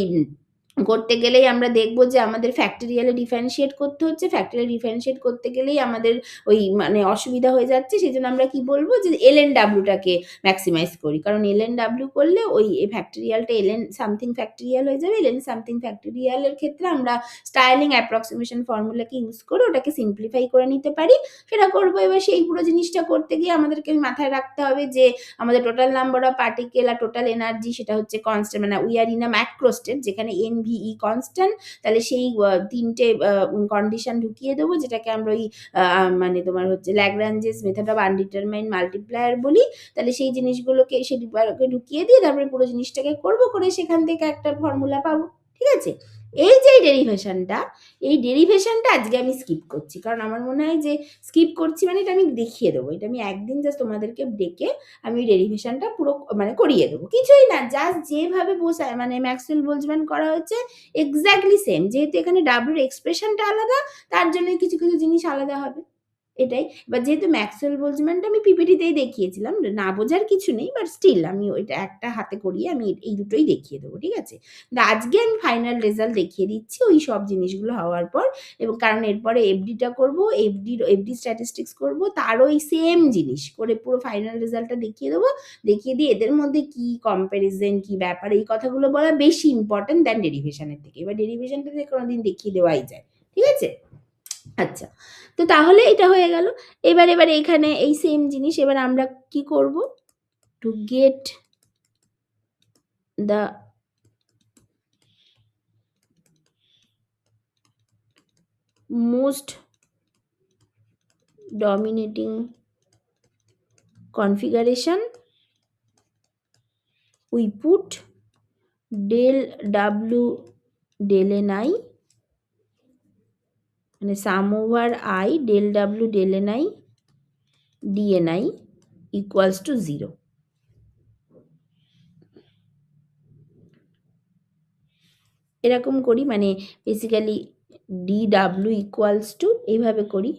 করতে গেলেই আমরা দেখব যে আমাদের ফ্যাক্টরিয়ালে ডিফারেনশিয়েট করতে হচ্ছে। ফ্যাক্টরিয়াল ডিফারেনশিয়েট করতে গেলেই আমাদের ওই মানে অসুবিধা হয়ে যাচ্ছে। সেজন্য আমরা কি বলব যে ln/w টাকে ম্যাক্সিমাইজ করি। কারণ ln/w করলে ওই ফ্যাক্টরিয়ালটা ln সামথিং ফ্যাক্টরিয়াল হয়ে যাবে। ln সামথিং ফ্যাক্টরিয়াল এর ক্ষেত্রে আমরা স্টাইলিং অ্যাপ্রক্সিমেশন ফর্মুলাকে ইউজ করে ওটাকে সিম্পলিফাই করে নিতে পারি। সেটা করব। এবার সেই পুরো জিনিসটা করতে গিয়ে আমাদেরকে মাথায় রাখতে হবে যে আমাদের টোটাল নাম্বার অফ পার্টিকেল আর টোটাল এনার্জি সেটা হচ্ছে কনস্ট্যান্ট, মানে we are in a macro state যেখানে NVE কনস্ট্যান্ট। তাহলে সেই ৩ টে কন্ডিশন ঢুকিয়ে দেবো যেটাকে আমরা ওই মানে তোমার হচ্ছে ল্যাগ্রাঞ্জেস মেথড অফ আনডিটারমাইন্ড মাল্টিপ্লায়ার বলি। তাহলে সেই জিনিসগুলোকে ঢুকিয়ে দিয়ে তারপরে পুরো জিনিসটাকে করব, করে সেখান থেকে একটা ফর্মুলা পাবো। ঠিক আছে? এই যে এই ডেরিভেশনটা আজকে আমি স্কিপ করছি। কারণ আমার মনে হয় যে স্কিপ করছি মানে এটা আমি দেখিয়ে দেবো। এটা আমি একদিন জাস্ট তোমাদেরকে ডেকে আমি ডেরিভেশনটা পুরো মানে করিয়ে দেবো। কিছুই না, জাস্ট যেভাবে মানে ম্যাক্সওয়েল-বোলজম্যান করা হয়েছে এক্স্যাক্টলি সেম। যেহেতু এখানে W এর এক্সপ্রেশনটা আলাদা তার জন্য কিছু জিনিস আলাদা হবে। এটাই। এবার যেহেতু ম্যাক্সওয়েল-বোলজম্যানটা আমি পিপিটিতেই দেখিয়েছিলাম। না বোঝার কিছু নেই, বাট স্টিল আমি ওইটা একটা হাতে করিয়ে আমি এই দুটোই দেখিয়ে দেবো। ঠিক আছে? কিন্তু আজকে আমি ফাইনাল রেজাল্ট দেখিয়ে দিচ্ছি ওই সব জিনিসগুলো হওয়ার পর। এবং কারণ এরপরে FDটা করব, FD স্ট্যাটিস্টিক্স করব, তারও এই সেম জিনিস করে পুরো ফাইনাল রেজাল্টটা দেখিয়ে দেবো। দেখিয়ে দিয়ে এদের মধ্যে কি কম্প্যারিজন, কি ব্যাপার, এই কথাগুলো বলা বেশি ইম্পর্টেন্ট দ্যান ডেরিভেশনের থেকে। এবার ডেরিভেশনটা যে কোনোদিন দেখিয়ে দেওয়াই যায়। ঠিক আছে? আচ্ছা। তো তাহলে এটা হয়ে গেল। এবার এখানে এই সেম জিনিস এবার আমরা কি করব? To get the most dominating configuration we put del W del NI মানে sum over I del W del NI dNI equals to 0. এরকম করি, মানে বেসিক্যালি DW equals to এইভাবে করি।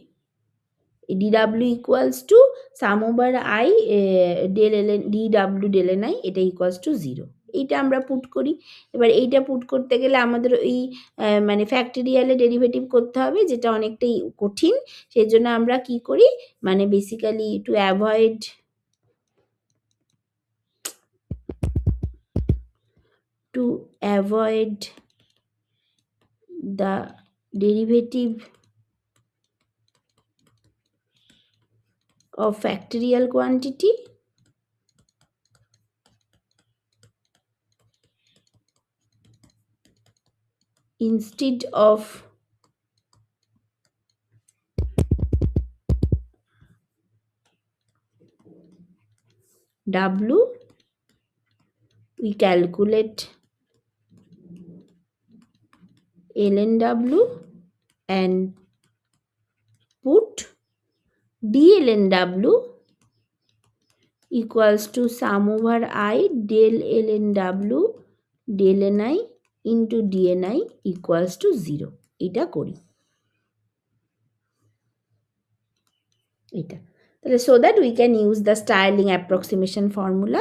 DW equals to sum over I del ln DW del NI এটা equals to 0. এইটা আমরা put করি। এবার এইটা পুট করতে গেলে আমাদের ওই মানে ফ্যাক্টরিয়ালে ডেরিভেটিভ করতে হবে, যেটা অনেকটাই কঠিন। সেজন্য আমরা কি করি, মানে basically to avoid the derivative of factorial quantity instead of W we calculate ln/W and put dln/W equals to sum over I del ln/W del NI into dNI equals to 0. এটা করি। এটা তাহলে so that we can use the Stirling approximation formula,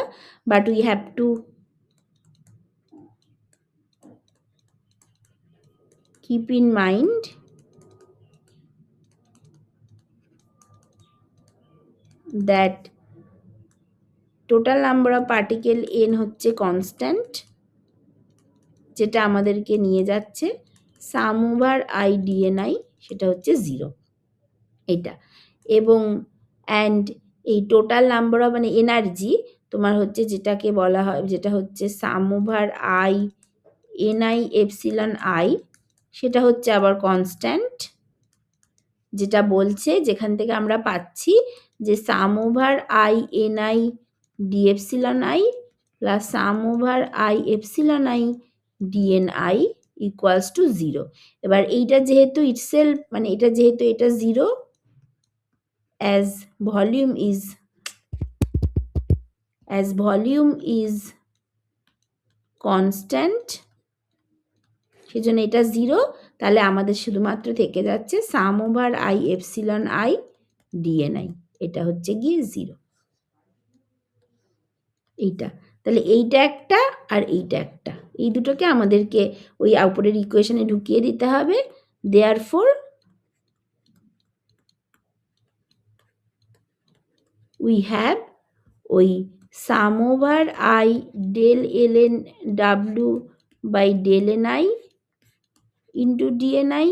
but we have to keep in mind that total number of particle n হচ্ছে constant, যেটা আমাদেরকে নিয়ে যাচ্ছে sum over I dNI সেটা হচ্ছে 0 এটা। এবং অ্যান্ড এই টোটাল নাম্বার অফ মানে এনার্জি তোমার হচ্ছে যেটাকে বলা হয়, যেটা হচ্ছে sum over I NI epsilon I, সেটা হচ্ছে আবার কনস্ট্যান্ট, যেটা বলছে যেখান থেকে আমরা পাচ্ছি যে sum over I NI D epsilon I plus sum over I epsilon I dNI equals to 0। এবার এইটা যেহেতু ইটসেলফ মানে এটা যেহেতু এটা 0 as volume is as volume is constant, সেজন্য এটা 0, তাহলে আমাদের শুধুমাত্র থেকে যাচ্ছে sum over I epsilon I DNI, এটা হচ্ছে গিয়ে 0, এইটা। তাহলে এইটা একটা আর এইটা একটা, এই দুটোকে আমাদেরকে ওই উপরের ইকুয়েশনে ঢুকিয়ে দিতে হবে। দেয়ারফোর উই হ্যাভ ওই sum over I del L N W by del N I into DNI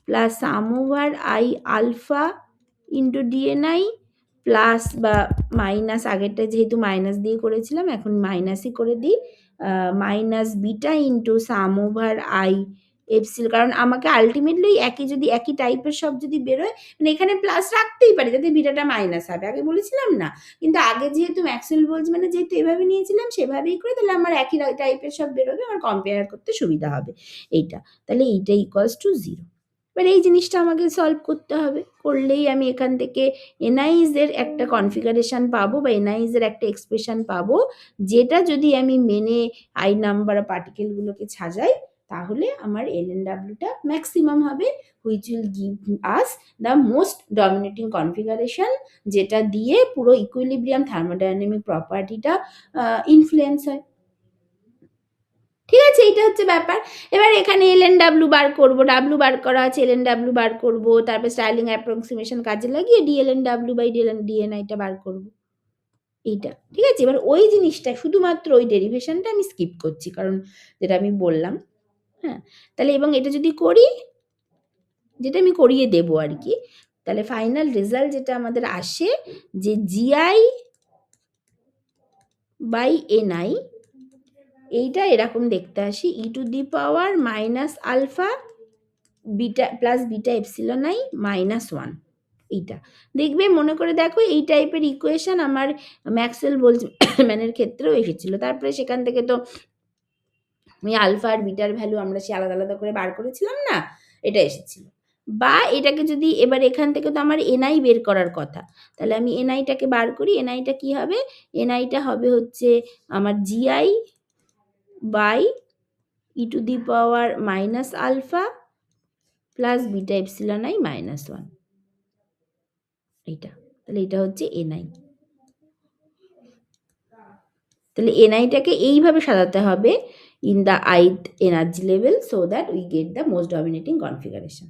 plus sum over I alpha into DNI plus বা মাইনাস, আগেরটা যেহেতু মাইনাস দিয়ে করেছিলাম এখন মাইনাসই করে দিই, minus beta into sum over I epsilon, কারণ আমাকে আলটিমেটলি একই যদি একই টাইপের সব যদি বেরোয়, মানে এখানে প্লাস রাখতেই পারি যাতে বিটাটা মাইনাস হবে, আগে বলেছিলাম না, কিন্তু আগে যেহেতু ম্যাক্সওয়েল বলছে মানে যেহেতু এভাবে নিয়েছিলাম সেভাবেই করে, তাহলে আমার একই টাইপের সব বেরোবে, আমার কম্পেয়ার করতে সুবিধা হবে এইটা। তাহলে এইটা ইকুয়ালস টু 0। এবার এই জিনিসটা আমাকে সলভ করতে হবে, করলেই আমি এখান থেকে এনআইজের একটা কনফিগারেশন পাবো বা এনআইজের একটা এক্সপ্রেশন পাবো, যেটা যদি আমি মেনে আই নাম্বার পার্টিকেলগুলোকে সাজাই তাহলে আমার এলএনডাব্লিউটা ম্যাক্সিমাম হবে, which will give us the most dominating configuration, যেটা দিয়ে পুরো ইকুইলিব্রিয়াম থার্মোডাইনামিক প্রপার্টিটা ইনফ্লুয়েন্স হয়। ঠিক আছে, এইটা হচ্ছে ব্যাপার। এবার এখানে এলএনডাব্লিউ বার করবো, ডাব্লিউ বার করা আছে, এলএনডাব্লিউ বার করবো, তারপর স্টাইলিং অ্যাপ্রক্সিমেশন কাজে লাগিয়ে ডিএলএনডাব্লিউ বাই ডিএনআইটা বার করবো, এইটা। ঠিক আছে, এবার ওই জিনিসটা শুধুমাত্র ওই ডেরিভেশনটা আমি স্কিপ করছি, কারণ যেটা আমি বললাম, হ্যাঁ। তাহলে এবং এটা যদি করি, যেটা আমি করিয়ে দেবো আর কি, তাহলে ফাইনাল রেজাল্ট যেটা আমাদের আসে যে জিআই বাই এনআই, এইটা এরকম দেখতে আসি E to the power minus alpha beta plus beta epsilon I minus 1, এইটা দেখবে, মনে করে দেখো এই টাইপের ইকুয়েশন আমার ম্যাক্সওয়েল বোলজম্যানের ক্ষেত্রেও এসেছিল, তারপরে সেখান থেকে তো ওই আলফা আর বিটার ভ্যালু আমরা সে আলাদা আলাদা করে বার করেছিলাম না, এটা এসেছিল। বা এটাকে যদি এবার এখান থেকে তো আমার এনআই বের করার কথা, তাহলে আমি এনআইটাকে বার করি, এনআইটা কি হবে, এনআইটা হবে হচ্ছে আমার GI by e to the power minus alpha plus beta epsilon I minus 1, এইটা। তাহলে এটা হচ্ছে এনআই। তাহলে এনআইটাকে এইভাবে সাজাতে হবে in the ith energy level, so that we get the most dominating configuration.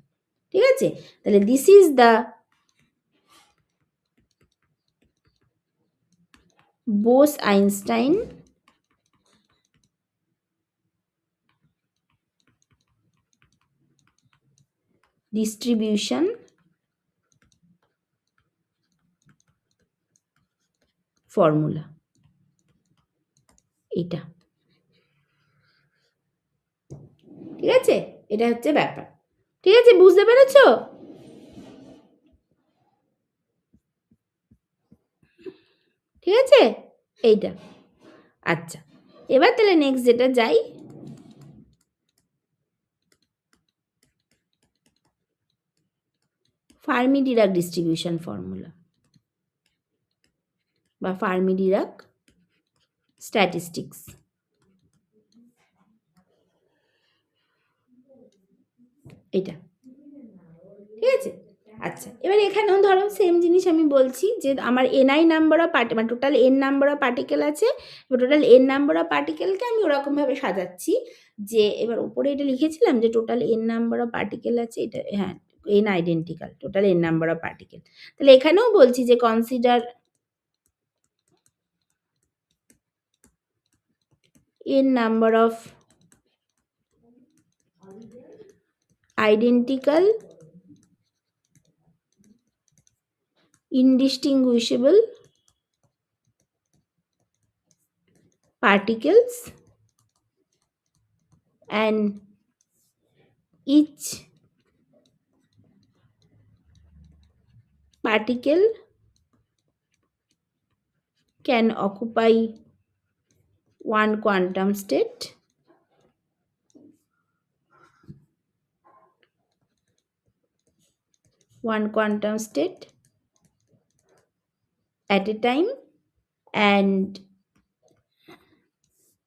ঠিক আছে, তাহলে this is the Bose-Einstein distribution formula, এটা। ঠিক আছে, এটা হচ্ছে ব্যাপার। ঠিক আছে, বুঝতে পেরেছো? ঠিক আছে, এইটা। আচ্ছা, এবার তাহলে নেক্সট যেটা যাই, ফার্মি-ডিরাক ডিস্ট্রিবিউশন ফর্মুলা বা ফার্মি-ডিরাক স্ট্যাটিস্টিক্স, এটা। ঠিক আছে, আচ্ছা, এবার এখানেও ধরো সেম জিনিস আমি বলছি যে আমার এনআই নাম্বার অফ মানে total N number of particle আছে, এবার টোটাল এন নাম্বার অফ পার্টিকেলকে আমি ওরকমভাবে সাজাচ্ছি যে এবার উপরে এটা লিখেছিলাম যে total N number of particle আছে, এটা হ্যাঁ N identical, total N number of particle. তাহলে এখানেও বলছি যে consider N number of identical indistinguishable particles and each particle can occupy one quantum state at a time, and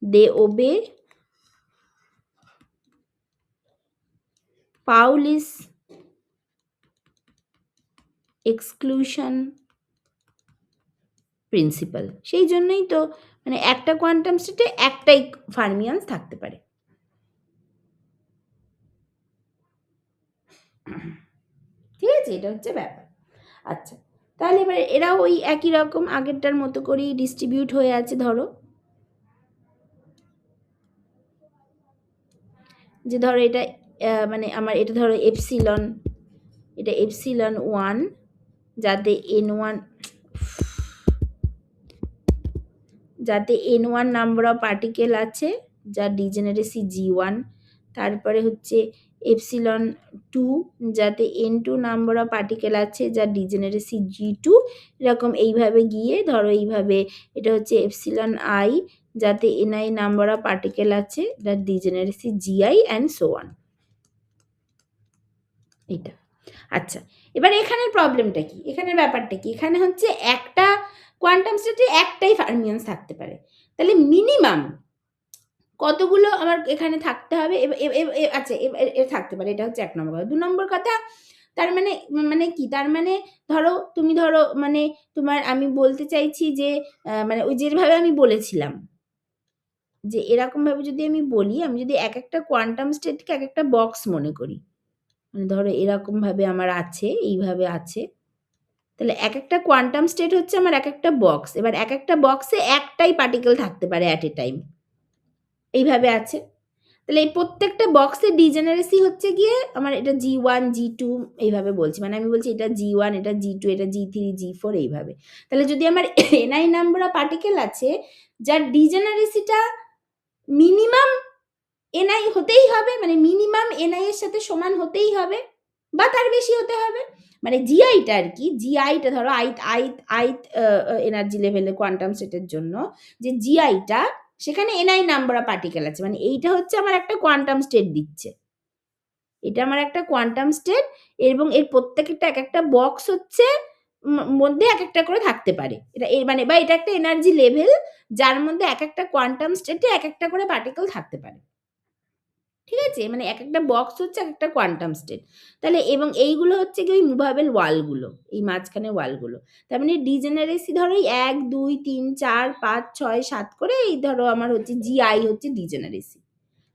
they obey Pauli's exclusion principal. সেই জন্যই তো মানে একটা quantum স্টেটে একটাই ফার্মিয়ান্স থাকতে পারে। ঠিক আছে? এটা হচ্ছে ব্যাপার। আচ্ছা, তাহলে এবার এরাও ওই একই রকম আগেরটার মতো করেই ডিস্ট্রিবিউট হয়ে আছে ধরো। যে ধরো এটা মানে আমার এটা ধরো এপসিলন, এটা এপসিলন 1 যাতে n1 যাতে n1 নাম্বার অফ পার্টিকেল আছে যার ডিজেনারেসি g1, তারপরে হচ্ছে এপসিলন 2 যাতে n2 নাম্বার অফ পার্টিকেল আছে যার ডিজেনারেসি g2, এরকম এইভাবে গিয়ে ধরো এইভাবে এটা হচ্ছে এপসিলন i যাতে ni নাম্বার অফ পার্টিকেল আছে যার ডিজেনারেসি gi অ্যান্ড সো অন। এটা আচ্ছা, এবার এখানের প্রবলেমটা কি, এখানের ব্যাপারটা কি, এখানে হচ্ছে একটা কোয়ান্টাম স্টেটে একটাই ফার্মিয়ান্স থাকতে পারে, তাহলে মিনিমাম কতগুলো আমার এখানে থাকতে হবে? আচ্ছা থাকতে পারে, এটা হচ্ছে ১ নম্বর কথা। ২ নম্বর কথা, তার মানে মানে কি? তার মানে ধরো তুমি ধরো মানে তোমার আমি বলতে চাইছি যে মানে ওই যেভাবে আমি বলেছিলাম যে এরকমভাবে যদি আমি বলি, আমি যদি একটা কোয়ান্টাম স্টেটকে একটা বক্স মনে করি, মানে ধরো এরকমভাবে আমার আছে, এইভাবে আছে। তাহলে একটা কোয়ান্টাম স্টেট হচ্ছে আমার একটা বক্স। এবার একটা বক্সে একটাই পার্টিকেল থাকতে পারে অ্যাট এ টাইম। এইভাবে আছে। তাহলে এই প্রত্যেকটা বক্সের ডিজেনারেসি হচ্ছে গিয়ে আমার এটা G1, G2 এইভাবে বলছি। মানে আমি বলছি এটা G1, এটা G2, এটা G3, G4 এইভাবে। তাহলে যদি আমার ni নাম্বার অফ পার্টিকেল আছে যার ডিজেনারেসিটা মিনিমাম ni হতেই হবে, মানে মিনিমাম ni এর সাথে সমান হতেই হবে বা তার বেশি হতে হবে। মানে জিআইটা আর কি, জিআইটা ধরো আইথ এনার্জি লেভেলে কোয়ান্টাম স্টেটের জন্য যে জিআইটা, সেখানে ni নাম্বার অফ পার্টিকেল আছে, মানে এইটা হচ্ছে আমার একটা কোয়ান্টাম স্টেট দিচ্ছে। এটা আমার একটা কোয়ান্টাম স্টেট এবং এর প্রত্যেকটা একটা বক্স হচ্ছে মধ্যে একটা করে থাকতে পারে। এটা মানে বা এটা একটা এনার্জি লেভেল যার মধ্যে একটা কোয়ান্টাম স্টেটে একটা করে পার্টিকেল থাকতে পারে। ঠিক আছে? মানে একটা বক্স হচ্ছে একটা কোয়ান্টাম স্টেট। তাহলে এবং এইগুলো হচ্ছে কি ওই মুভেবল ওয়ালগুলো, এই মাঝখানের ওয়ালগুলো। তার মানে ডিজেনারেসি ধরো ১, ২, ৩, ৪, ৫, ৬, ৭ করে এই ধরো আমার হচ্ছে GI হচ্ছে ডিজেনারেসি।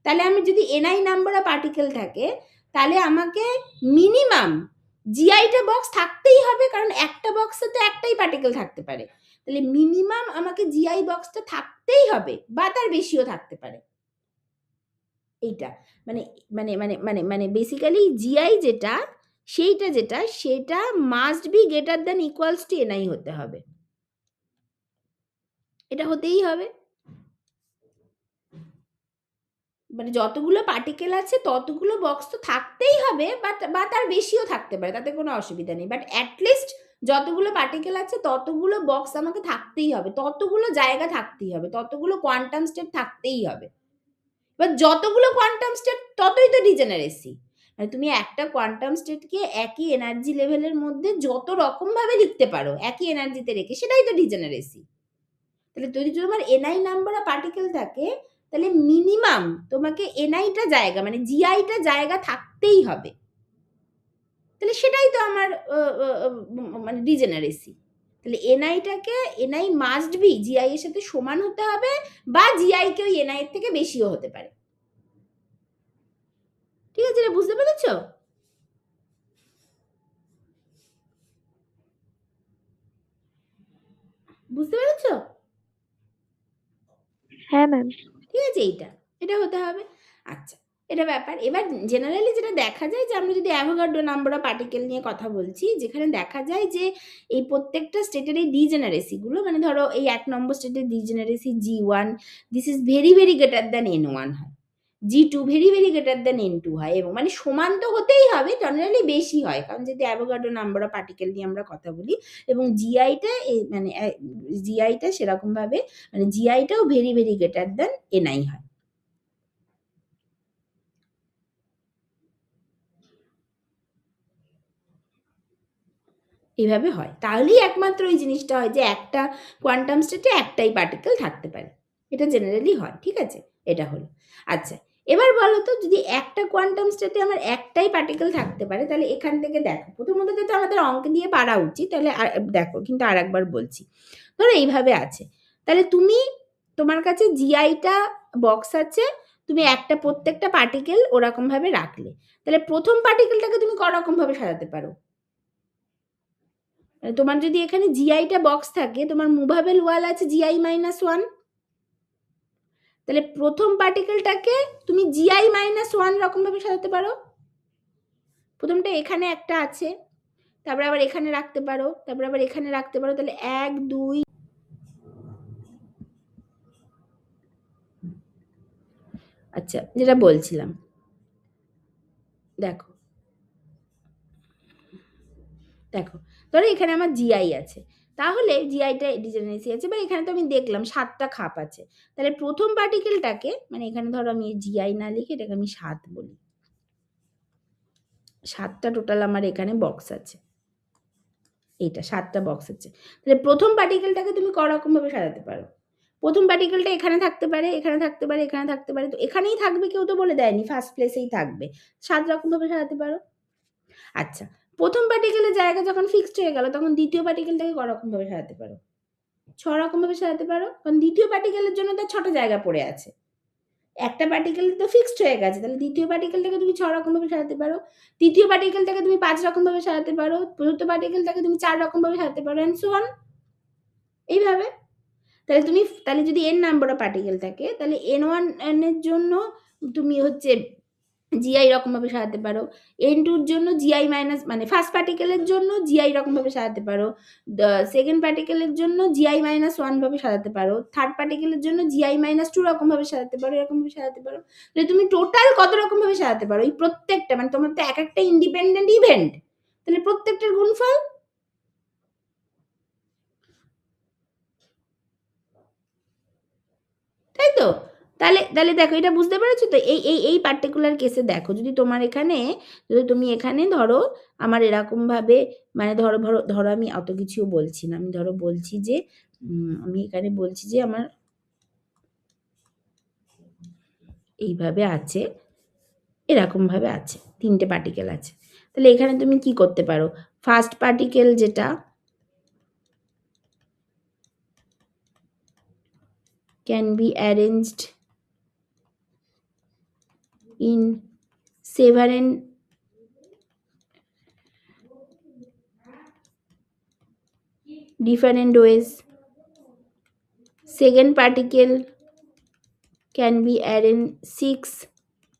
তাহলে আমি যদি ni নাম্বার অফ পার্টিকেল থাকে, তাহলে আমাকে মিনিমাম জিআইটা বক্স থাকতেই হবে, কারণ একটা বক্সে তো একটাই পার্টিকেল থাকতে পারে। তাহলে মিনিমাম আমাকে জিআই বক্সটা থাকতেই হবে বা তার বেশিও থাকতে পারে। এইটা মানে মানে মানে মানে মানে বেসিক্যালি জিআই যেটা, সেইটা যেটা সেটা must be greater than equals to ni হতে হবে। এটা হতেই হবে। মানে যতগুলো পার্টিকেল আছে ততগুলো বক্স তো থাকতেই হবে, বা তার বেশিও থাকতে পারে, তাতে কোনো অসুবিধা নেই। বাট অ্যাট লিস্ট যতগুলো পার্টিকেল আছে ততগুলো বক্স আমাকে থাকতেই হবে, ততগুলো জায়গা থাকতেই হবে, ততগুলো কোয়ান্টাম স্টেট থাকতেই হবে। এবার যতগুলো কোয়ান্টাম স্টেট ততই তো ডিজেনারেসি। মানে তুমি একটা কোয়ান্টাম স্টেটকে একই এনার্জি লেভেলের মধ্যে যত রকমভাবে লিখতে পারো একই এনার্জিতে রেখে, সেটাই তো ডিজেনারেসি। তাহলে যদি তোমার ni নাম্বার অফ পার্টিকেল থাকে, তাহলে মিনিমাম তোমাকে niটা জায়গা মানে জিআইটা জায়গা থাকতেই হবে। তাহলে সেটাই তো আমার মানে ডিজেনারেসি। তাহলে niটাকে ni মাস্ট বি জিআই এর সাথে সমান হতে হবে বা জিআই কে ওই ni এর থেকে বেশিও হতে পারে। ঠিক আছে, এটা বুঝতে পেরেছো? বুঝতে পেরেছো? হ্যাঁ ম্যাম। ঠিক আছে, এটা হতে হবে। আচ্ছা, এটা ব্যাপার। এবার জেনারেলি যেটা দেখা যায় যে আমরা যদি অ্যাভোগাড্রো নাম্বার অফ পার্টিকেল নিয়ে কথা বলছি, যেখানে দেখা যায় যে এই প্রত্যেকটা স্টেটের এই ডিজেনারেসি গুলো, মানে ধরো এই ১ নম্বর স্টেটের ডিজেনারেসি G1 this is very very greater than n1 হয়। G2 very very greater than n2 হয়, এবং মানে সমান তো হতেই হবে, জেনারেলি বেশি হয়, কারণ যদি অ্যাভোগাড্রো নাম্বার অফ পার্টিকেল নিয়ে আমরা কথা বলি। এবং জিআইটা মানে জিআইটা সেরকমভাবে মানে জিআইটাও very very greater than ni হয়। এভাবে হয়। তাহলেই একমাত্র এই জিনিসটা হয় যে একটা কোয়ান্টাম স্টেটে একটাই পার্টিকেল থাকতে পারে। এটা জেনারেলি হয়, ঠিক আছে? এটা হলো। আচ্ছা, এবার বলো তো যদি একটা কোয়ান্টাম স্টেটে আমার একটাই পার্টিকেল থাকতে পারে তাহলে এখান থেকে দেখো, প্রথমত যেহেতু আমাদের অঙ্ক দিয়ে পারা উচিত তাহলে দেখো কিন্তু আরেকবার বলছি। ধরো এইভাবে আছে। তাহলে তোমার কাছে জিআইটা বক্স আছে, তুমি একটা প্রত্যেকটা পার্টিকেল ওরকমভাবে রাখলে। তাহলে ১ম পার্টিকেলটাকে তুমি করকমভাবে সাজাতে পারো? তোমার যদি এখানে জিআইটা বক্স থাকে, তোমার মুভেবল ওয়াল আছে GI-1, তাহলে ১ম পার্টিকেলটাকে তুমি GI-1 রকমভাবে সাজাতে পারো। ১মটা এখানে একটা আছে, তারপরে আবার এখানে রাখতে পারো, তারপরে আবার এখানে রাখতে পারো। তাহলে ১, ২ আচ্ছা, যেটা বলছিলাম। দেখো, দেখো। ধরো এখানে আমার জিআই আছে। তাহলে জিআইটা ডিজেনারেসি আছে বা এখানে তো আমি দেখলাম ৭ টা খাপ আছে। তাহলে ১ম পার্টিকেলটাকে মানে এখানে ধরো আমি জিআই না লিখে এটাকে আমি ৭ বলি। ৭ টা টোটাল আমার এখানে বক্স আছে। এইটা ৭ টা বক্স আছে। তাহলে ১ম পার্টিকেলটাকে তুমি করকমভাবে সাজাতে পারো। ১ম পার্টিকেলটা এখানে থাকতে পারে, এখানে থাকতে পারে, এখানে থাকতে পারে। তো এখানেই থাকবে কেউ তো বলে দেয়নি ফার্স্ট প্লেসেই থাকবে। ৭ রকমভাবে সাজাতে পারো। আচ্ছা, ১ম পার্টিকেলের জায়গা যখন ফিক্সড হয়ে গেল তখন ২য় পার্টিকেলটাকে করকমভাবে সাজাতে পারো? ৬ রকমভাবে সাজাতে পারো। কারণ ২য় পার্টিকেলের জন্য তার ৬ টা জায়গা পড়ে আছে। একটা পার্টিকেল তো ফিক্সড হয়ে গেছে। তাহলে ২য় পার্টিকেলটাকে তুমি ৬ রকমভাবে সাজাতে পারো। ৩য় পার্টিকেলটাকে তুমি ৫ রকমভাবে সাজাতে পারো। ৪র্থ পার্টিকেলটাকে তুমি ৪ রকমভাবে সাজাতে পারো অ্যান্ড সো অন। এইভাবে। তাহলে যদি n নাম্বার অফ পার্টিকেল থাকে তাহলে n1 এর জন্য তুমি হচ্ছে জিআই রকমভাবে সাজাতে পারো। n2 এর জন্য জিআই মাইনাস মানে ফার্স্ট পার্টিকেলের জন্য জিআই রকমভাবে সাজাতে পারো। সেকেন্ড পার্টিকেলের জন্য GI-1 ভাবে সাজাতে পারো। থার্ড পার্টিকেলের জন্য GI-2 রকমভাবে সাজাতে পারো, এরকমভাবে সাজাতে পারো। তাহলে তুমি টোটাল কত রকমভাবে সাজাতে পারো? এই প্রত্যেকটা মানে তোমার তো একেকটা ইন্ডিপেন্ডেন্ট ইভেন্ট। তাহলে প্রত্যেকটার গুণফল। তাই তো? তাহলে দেখো এটা বুঝতে পেরেছো তো? এই পার্টিকুলার কেসে দেখো যদি তুমি এখানে ধরো আমার এরকমভাবে মানে ধরো আমি অত কিছুও বলছি না। আমি ধরো বলছি যে আমি এখানে বলছি যে আমার এইভাবে আছে, এরকমভাবে আছে। ৩ টে পার্টিকেল আছে। তাহলে এখানে তুমি কি করতে পারো? ফার্স্ট পার্টিকেল যেটা can be arranged in several different ways. Second particle can be arranged 6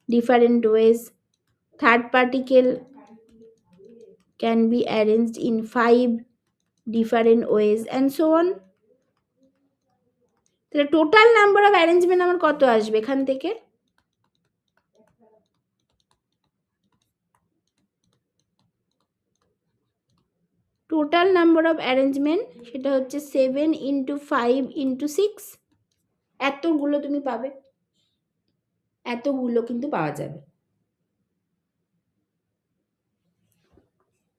different ways. Third particle can be arranged in 5 different ways and so on. তাহলে টোটাল নাম্বার অফ অ্যারেঞ্জমেন্ট আমার কত আসবে এখান থেকে? Total number of arrangement সেটা হচ্ছে 7 × 5 × 6। এতগুলো তুমি পাবে। এতগুলো কিন্তু পাওয়া যাবে।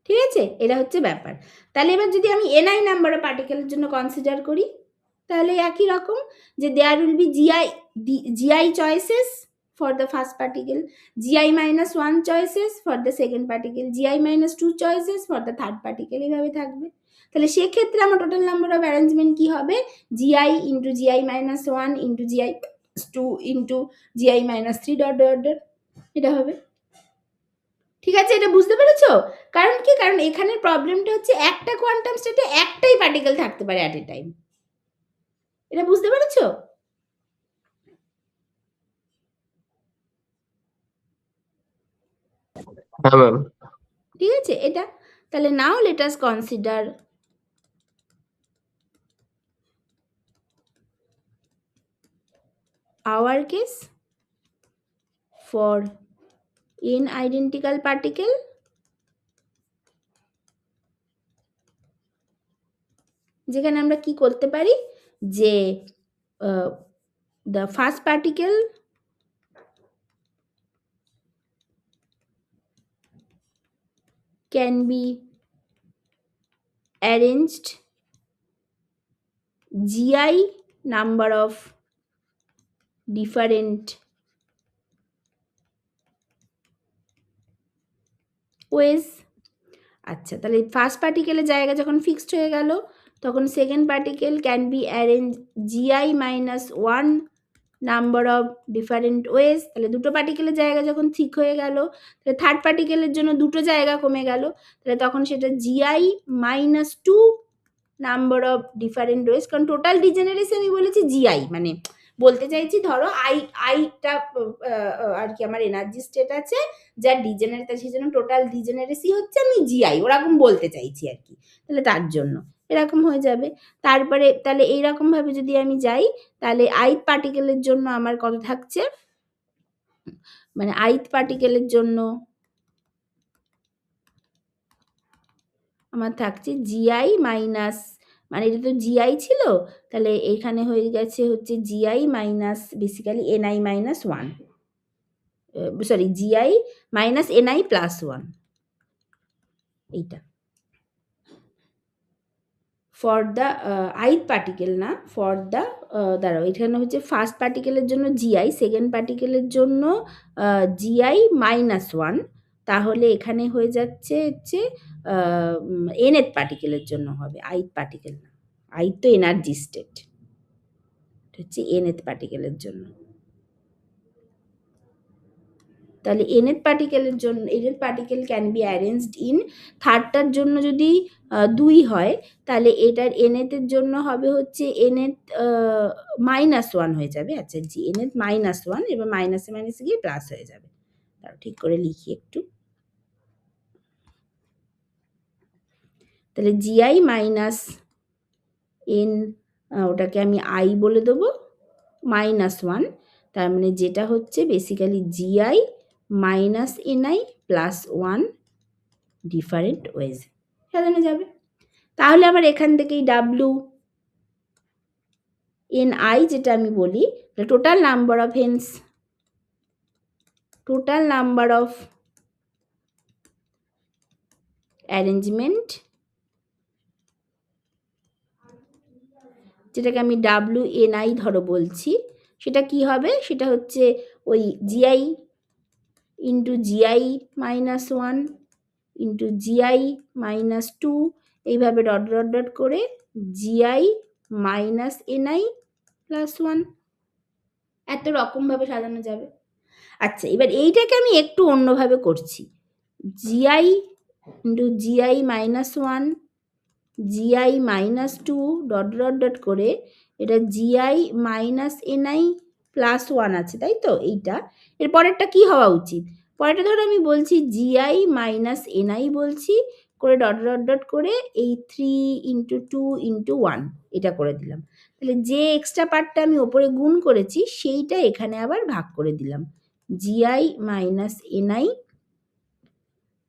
ঠিক আছে? এটা হচ্ছে ব্যাপার। তাহলে এবার যদি আমি ni নাম্বার অফ পার্টিকেলের জন্য কনসিডার করি তাহলে একই রকম যে there will be GI choices for the first particle, GI-1 choices for the second particle, GI-2 choices for the third particle, এইভাবে থাকবে। তাহলে সেক্ষেত্রে আমার টোটাল নাম্বার অফ অ্যারেঞ্জমেন্ট কি হবে? GI × GI-1 × GI-2 × GI-3 dot dot dot এটা হবে। ঠিক আছে? এটা বুঝতে পেরেছো? কারণ কি? কারণ এখানের প্রবলেমটা হচ্ছে একটা কোয়ান্টাম স্টেটে একটাই পার্টিকেল থাকতে পারে অ্যাট এ টাইম। এটা বুঝতে পেরেছো? হ্যাঁ ম্যাম। ঠিক আছে? এটা তাহলে now let us consider our case for n identical particle যেখানে আমরা কি করতে পারি যে the first particle can be arranged GI number of different ways. আচ্ছা, তাহলে ফার্স্ট পার্টিকেলের জায়গা যখন ফিক্সড হয়ে গেল, তখন second particle can B arrange GI minus 1 number of different ways. তাহলে দুটো পার্টিকেলের জায়গা যখন ঠিক হয়ে গেল, তাহলে থার্ড পার্টিকেলের জন্য দুটো জায়গা কমে গেল, তাহলে তখন সেটা GI minus 2 number of different ways. কারণ টোটাল ডিজেনারেসি আমি বলেছি GI, মানে বলতে চাইছি ধরো আইটা আর কি আমার এনার্জি স্টেট আছে, যার ডিজেনারেট আছে, সেই জন্য টোটাল ডিজেনারেসি হচ্ছে আমি GI, ওরকম বলতে চাইছি আর কি। তাহলে তার জন্য এরকম হয়ে যাবে। তারপরে তাহলে এইরকমভাবে যদি আমি যাই, তাহলে আইথ পার্টিকেলের জন্য আমার কত থাকছে, মানে আইথ পার্টিকেলের জন্য আমার থাকছে GI মাইনাস, মানে এটা তো GI ছিল, তাহলে এখানে হয়ে গেছে হচ্ছে GI minus basically NI minus 1, sorry GI minus NI plus 1, এইটা ফর দ্য আইথ পার্টিকেল না, ফর দ্য দাঁড়াও, এখানে হচ্ছে ফার্স্ট পার্টিকেলের জন্য GI, সেকেন্ড পার্টিকেলের জন্য GI মাইনাস 1, তাহলে এখানে হয়ে যাচ্ছে হচ্ছে nth পার্টিকেলের জন্য হবে, আইথ পার্টিকেল না, আইথ তো এনার্জি স্টেট, হচ্ছে nth পার্টিকেলের জন্য। তাহলে nth পার্টিকেলের জন্য, nth particle can be arranged in, থার্ডটার জন্য যদি 2 হয়, তাহলে এটার nth এর জন্য হবে হচ্ছে nth মাইনাস 1 হয়ে যাবে। আচ্ছা, nth মাইনাস 1, এবার মাইনাসে মাইনাসে গিয়ে প্লাস হয়ে যাবে। তাও ঠিক করে লিখি একটু, তাহলে GI মাইনাস n, ওটাকে আমি I বলে দেবো, মাইনাস 1, তার মানে যেটা হচ্ছে basically GI minus NI plus 1 different ways সাজানো যাবে। তাহলে আবার এখান থেকেই WNI যেটা আমি বলি, total number of hence, total number of arrangement, যেটাকে আমি WNI ধরো বলছি, সেটা কি হবে, সেটা হচ্ছে ওই GI into GI minus 1 into GI minus 2, এইভাবে ডট ডট ডট করে GI মাইনাস NI প্লাস 1, এত রকমভাবে সাজানো যাবে। আচ্ছা, এবার এইটাকে আমি একটু অন্যভাবে করছি, GI into GI minus 1, GI minus 2 dot dot dot করে, এটা GI মাইনাস NI প্লাস 1 আছে, তাই তো? এইটা এর পরেরটা কি হওয়া উচিত, পরেরটা ধরো আমি বলছি GI মাইনাস NI বলছি, করে ডট ডট ডট করে এই 3 ইন্টু 2 ইন্টু 1 এটা করে দিলাম। তাহলে যে এক্সট্রা পার্টটা আমি ওপরে গুণ করেছি সেইটা এখানে আবার ভাগ করে দিলাম, GI মাইনাস NI,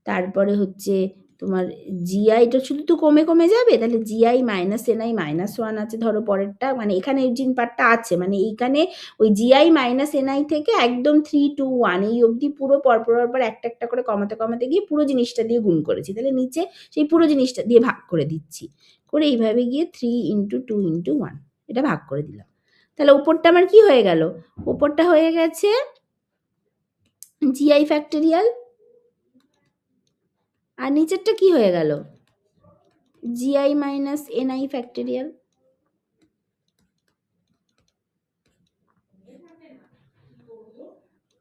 তারপরে হচ্ছে তোমার GIটা শুধু তো কমে কমে যাবে, তাহলে GI মাইনাস NI মাইনাস 1 আছে ধরো পরেরটা, মানে এখানে জিন পার্টটা আছে, মানে এইখানে ওই GI মাইনাস NI থেকে একদম 3 2 1 এই অবধি পুরো পরপর একটা একটা করে কমাতে কমাতে গিয়ে পুরো জিনিসটা দিয়ে গুণ করেছি, তাহলে নিচে সেই পুরো জিনিসটা দিয়ে ভাগ করে দিচ্ছি, করে এইভাবে গিয়ে 3 ইন্টু 2 ইন্টু 1 এটা ভাগ করে দিলাম। তাহলে ওপরটা আমার কি হয়ে গেল, ওপরটা হয়ে গেছে GI ফ্যাক্টোরিয়াল, আর নিচেরটা কি হয়ে গেল, GI মাইনাস NI ফ্যাক্টোরিয়াল।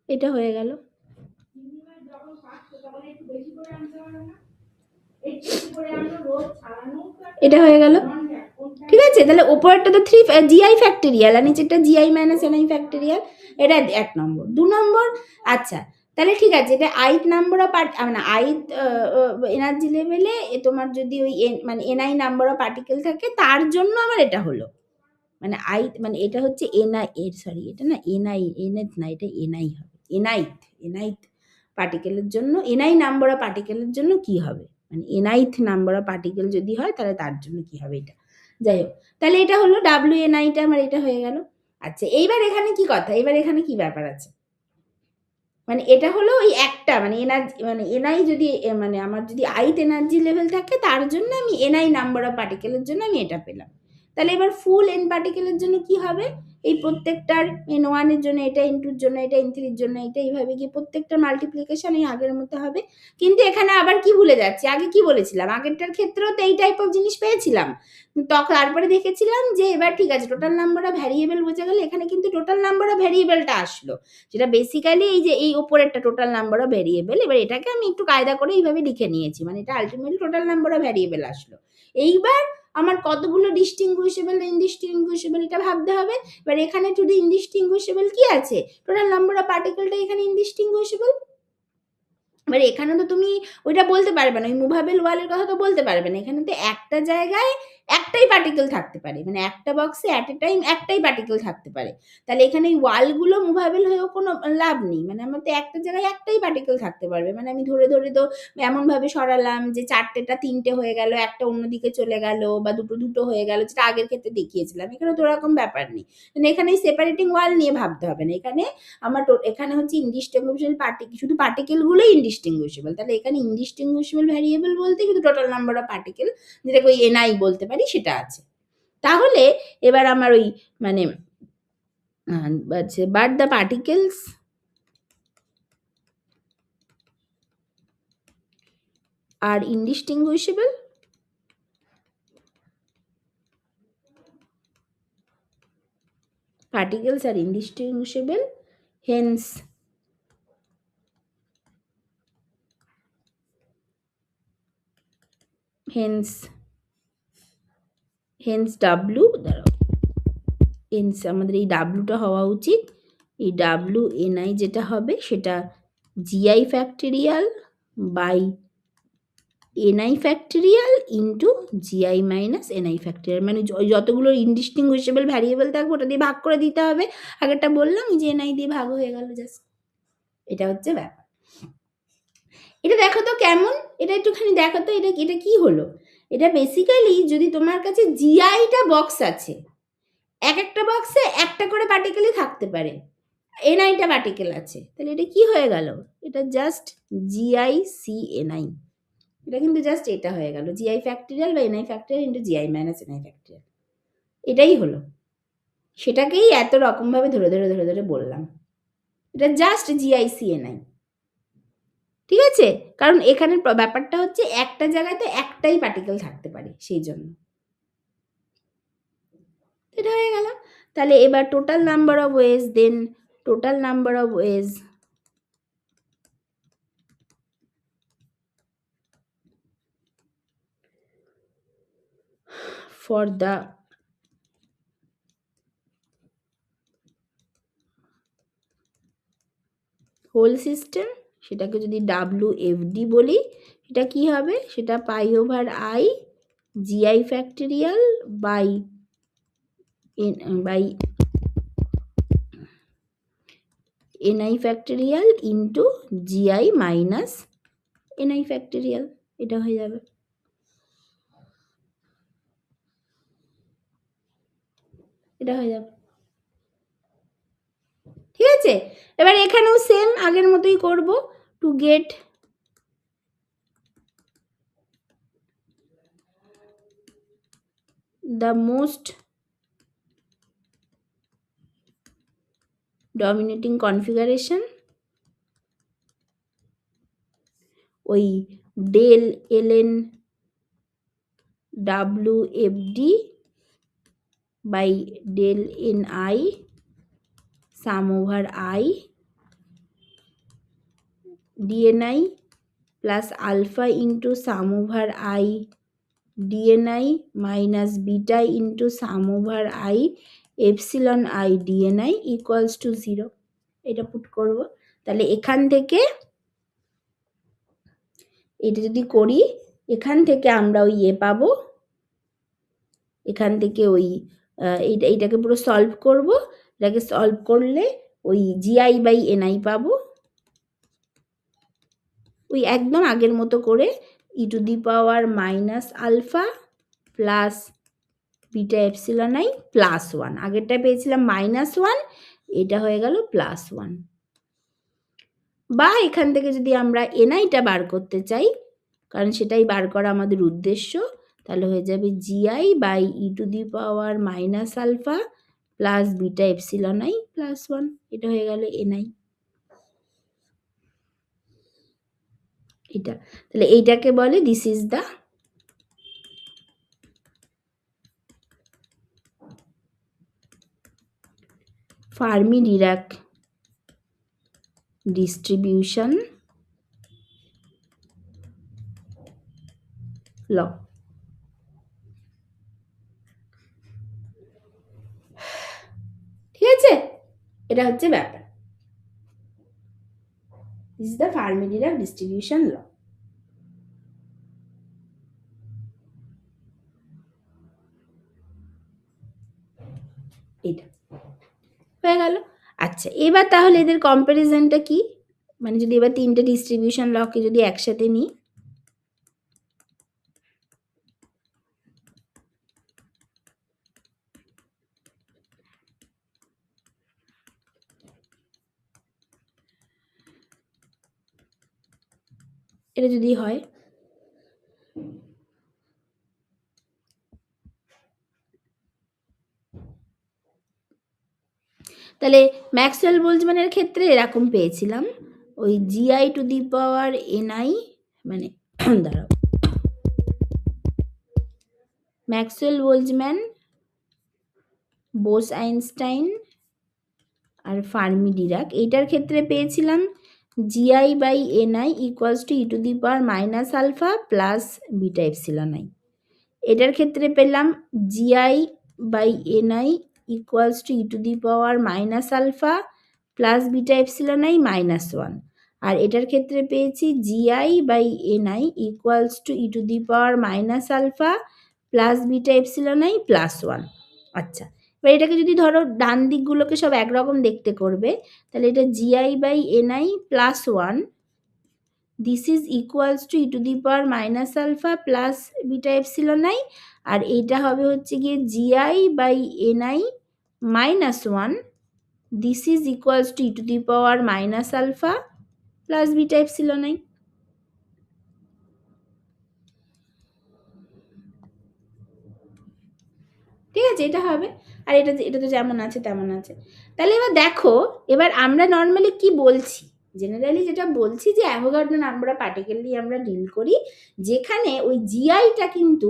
এটা হয়ে গেল, এটা হয়ে গেল, ঠিক আছে? তাহলে ওপরেরটা তো 3 GI ফ্যাক্টোরিয়াল আর নিচেরটা GI মাইনাস NI ফ্যাক্টোরিয়াল, এটা 1 নম্বর। 2 নম্বর, আচ্ছা তাহলে ঠিক আছে, এটা আইথ নাম্বার অফ মানে আইথ এনার্জি লেভেলে তোমার যদি ওই মানে NI নাম্বার অফ পার্টিকেল থাকে, তার জন্য আমার এটা হলো, মানে আইথ, মানে এটা হচ্ছে NI এর, সরি এটা না NI, nth না, এটা NI হবে, NIth পার্টিকেলের জন্য, NI নাম্বার অফ পার্টিকেলের জন্য কি হবে, মানে NIth নাম্বার অফ পার্টিকেল যদি হয় তাহলে তার জন্য কি হবে এটা, যাই হোক। তাহলে এটা হলো WNIটা আমার এটা হয়ে গেল। আচ্ছা, এইবার এখানে কি কথা, এবার এখানে কি ব্যাপার আছে, মানে এটা হলো ওই একটা, মানে এনার্জি, মানে NI যদি মানে আমার যদি আইথ এনার্জি লেভেল থাকে তার জন্য আমি NI নাম্বার অফ পার্টিকেলের জন্য আমি এটা পেলাম। তাহলে এবার ফুল n পার্টিকেলের জন্য কি হবে, এই প্রত্যেকটার n1 এর জন্য এটা, n2 এর জন্য এটা, n3 এর জন্য এটা, এইভাবে গিয়ে প্রত্যেকটার মাল্টিপ্লিকেশন এই আগের মতো হবে। কিন্তু এখানে আবার কি ভুলে যাচ্ছি, আগে কি বলেছিলাম, আগেরটার ক্ষেত্রেও তো এই টাইপ অফ জিনিস পেয়েছিলাম। তারপরে দেখেছিলাম যে এবার ঠিক আছে, টোটাল নাম্বার অফ ভ্যারিয়েবল বোঝা গেল, এখানে কিন্তু টোটাল নাম্বার অফ ভ্যারিয়েবলটা আসলো, যেটা বেসিক্যালি এই যে এই ওপরেরটা টোটাল নাম্বার অফ ভ্যারিয়েবল। এবার এটাকে আমি একটু কায়দা করে এইভাবে লিখে নিয়েছি, মানে এটা ultimately total number of variable আসলো। এইবার আমার কতগুলো ডিস্টিংগুইশেবল ইনডিস্টিংগুইশেবল এটা ভাবতে হবে। এবার এখানে যদি ইনডিস্টিংগুইশেবল কি আছে, টোটাল নাম্বার অফ পার্টিকেলটা এখানে ইনডিস্টিংগুইশেবল। এবার এখানে তো তুমি ওইটা বলতে পারবে না, ওই মুভেবল ওয়ালের কথা তো বলতে পারবে না, এখানে তো একটা জায়গায় একটাই পার্টিকেল থাকতে পারে, মানে একটা বক্সে অ্যাট এ টাইম একটাই পার্টিকেল থাকতে পারে। তাহলে এখানে এই ওয়ালগুলো মুভেবল হয়েও কোনো লাভ নেই, মানে আমার তো একটা জায়গায় একটাই পার্টিকেল থাকতে পারবে, মানে আমি ধরে ধরে তো এমনভাবে সরালাম যে চারটেটা তিনটে হয়ে গেল, একটা অন্যদিকে চলে গেল, বা দুটো দুটো হয়ে গেল, যেটা আগের ক্ষেত্রে দেখিয়েছিলাম। এখানে তো ওরকম ব্যাপার নেই, মানে এখানে সেপারেটিং ওয়াল নিয়ে ভাবতে হবে না। এখানে আমার এখানে হচ্ছে ইনডিস্টিংগুইশেবল পার্টিকেল, শুধু পার্টিকেলগুলোই ইনডিস্টিংগুইশেবল। তাহলে এখানে ইনডিস্টিংগুইশেবল ভ্যারিয়েবল বলতে কিন্তু টোটাল নাম্বার অফ পার্টিকেল, যেটাকে ওই এনআই বলতে পারি, সেটা আছে। তাহলে এবার আমার ওই মানে but the particles are indistinguishable, particles are indistinguishable, hence W, hence আমাদের এই ডাব্লুটা হওয়া উচিত, এই ডাব্লু এনআই যেটা হবে সেটা GI factorial by NI factorial into GI minus NI factorial, মানে যতগুলো ইনডিস্টিংগুইশেবল ভ্যারিয়েবল থাকবে ওটা দিয়ে ভাগ করে দিতে হবে। আগেরটা বললাম যে এনআই দিয়ে ভাগ হয়ে গেল জাস্ট, এটা হচ্ছে ব্যাপার। এটা দেখো তো কেমন, এটা একটুখানি দেখো তো, এটা এটা কি হলো। এটা বেসিক্যালি যদি তোমার কাছে জিআইটা বক্স আছে, এক একটা বক্সে একটা করে পার্টিকেলই থাকতে পারে, এনআইটা পার্টিকেল আছে, তাহলে এটা কি হয়ে গেল, এটা জাস্ট জিআই সি এনআই, এটা কিন্তু জাস্ট এটা হয়ে গেল জিআই ফ্যাক্টোরিয়াল বা NI factorial into GI minus NI factorial, এটাই হলো। সেটাকেই এত রকমভাবে ধরে ধরে ধরে ধরে বললাম, এটা জাস্ট জিআই সি এনআই, ঠিক আছে? কারণ এখানে ব্যাপারটা হচ্ছে একটা জায়গায় তো একটাই পার্টিকেল থাকতে পারে, সেই জন্য এটা হয়ে গেল। তাহলে এবার total number of ways, then total number of ways for the whole system, সেটাকে যদি WFD বলি, সেটা কি হবে, সেটা pi over I GI factorial by NI factorial into GI minus NI factorial, এটা হয়ে যাবে। এটা হয়ে যাবে, ঠিক আছে? এবার এখানেও সেম আগের মতোই করব, to get the most dominating configuration, ওই del ln WFD by del NI sum over I dni plus alpha into sum over I dni minus beta into sum over I epsilon I dni equals to 0, এটা put করব। তাহলে এখান থেকে এটা যদি করি, এখান থেকে আমরা ওই পাবো, এখান থেকে ওই এইটাকে পুরো সলভ করব, এটাকে সলভ করলে ওই জিআই বাই এনআই পাবো, ওই একদম আগের মতো করে E to the power minus alpha plus beta epsilon I plus 1, আগেরটা পেয়েছিলাম -1, এটা হয়ে গেল +1। বা এখান থেকে যদি আমরা এনআইটা বার করতে চাই, কারণ সেটাই বার করা আমাদের উদ্দেশ্য, তাহলে হয়ে যাবে GI by e⁻⁻α plus beta epsilon i plus 1। এটা হয়ে গেল ni। এটা তাহলে এইটাকে বলে this is the Fermi Dirac distribution law. ঠিক আছে, এটা হচ্ছে ব্যাপার। This is the Fermi Dirac distribution law. এটা হয়ে গেল। আচ্ছা, এবার তাহলে এদের কম্প্যারিজনটা কি? মানে যদি এবার তিনটে ডিস্ট্রিবিউশন লকে যদি একসাথে নিই, এটা যদি হয় তাহলে ম্যাক্সওয়েল বোলজম্যানের ক্ষেত্রে এরকম পেয়েছিলাম, ওই GI⁻ni মানে দাঁড়াও, ম্যাক্সওয়েল বোলজম্যান, বোস-আইনস্টাইন আর ফার্মি-ডিরাক, এইটার ক্ষেত্রে পেয়েছিলাম GI/ni equals to e⁻⁻α plus beta epsilon i। এটার ক্ষেত্রে পেলাম GI/ni equals to e⁻⁻α plus beta epsilon i minus 1। আর এটার ক্ষেত্রে পেয়েছি GI/ni equals to e⁻⁻α plus beta epsilon i plus 1। আচ্ছা, এবার এটাকে যদি ধরো ডান দিকগুলোকে সব একরকম দেখতে করবে, তাহলে এটা GI/ni plus 1 this is equals to e⁻⁻α plus beta epsilon i, আর এইটা হবে হচ্ছে গিয়ে GI/ni minus 1 this is equals to e⁻⁻α plus beta epsilon i। ঠিক আছে, এটা হবে। আর এটা তো যেমন আছে তেমন আছে। তাহলে এবার দেখো, এবার আমরা নর্মালি কি বলছি, জেনারেলি যেটা বলছি যে অ্যাভোগাড্রো নাম্বার পার্টিকেল নিয়ে আমরা ডিল করি, যেখানে ওই জিআইটা কিন্তু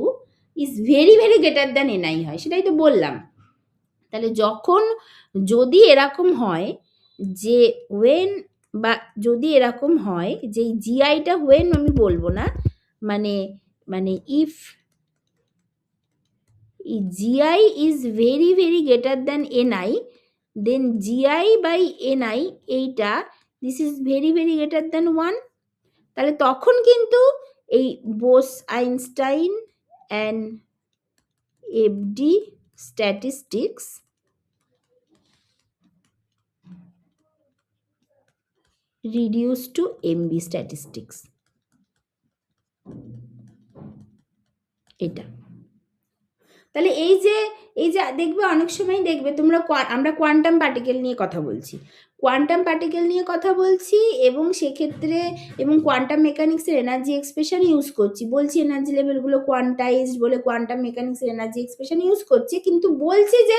is very very greater than NI হয়, সেটাই তো বললাম। তাহলে যখন যদি এরকম হয় যে ওয়েন, বা যদি এরকম হয় যে জিআইটা ওয়েন আমি বলবো না, মানে মানে if GI is very very greater than NI, then GI/NI এইটা this is very very greater than 1, তাহলে তখন কিন্তু এই Bose-Einstein and FD statistics reduce to MB statistics. এটা তাহলে এই যে দেখবে অনেক সময় দেখবে তোমরা আমরা কোয়ান্টাম পার্টিকেল নিয়ে কথা বলছি, কোয়ান্টাম পার্টিকেল নিয়ে কথা বলছি, এবং সেক্ষেত্রে এবং কোয়ান্টাম মেকানিক্সের এনার্জি এক্সপ্রেশন ইউজ করছি, বলছি এনার্জি লেভেলগুলো কোয়ান্টাইজড বলে কোয়ান্টাম মেকানিক্সের এনার্জি এক্সপ্রেশন ইউজ করছি, কিন্তু বলছি যে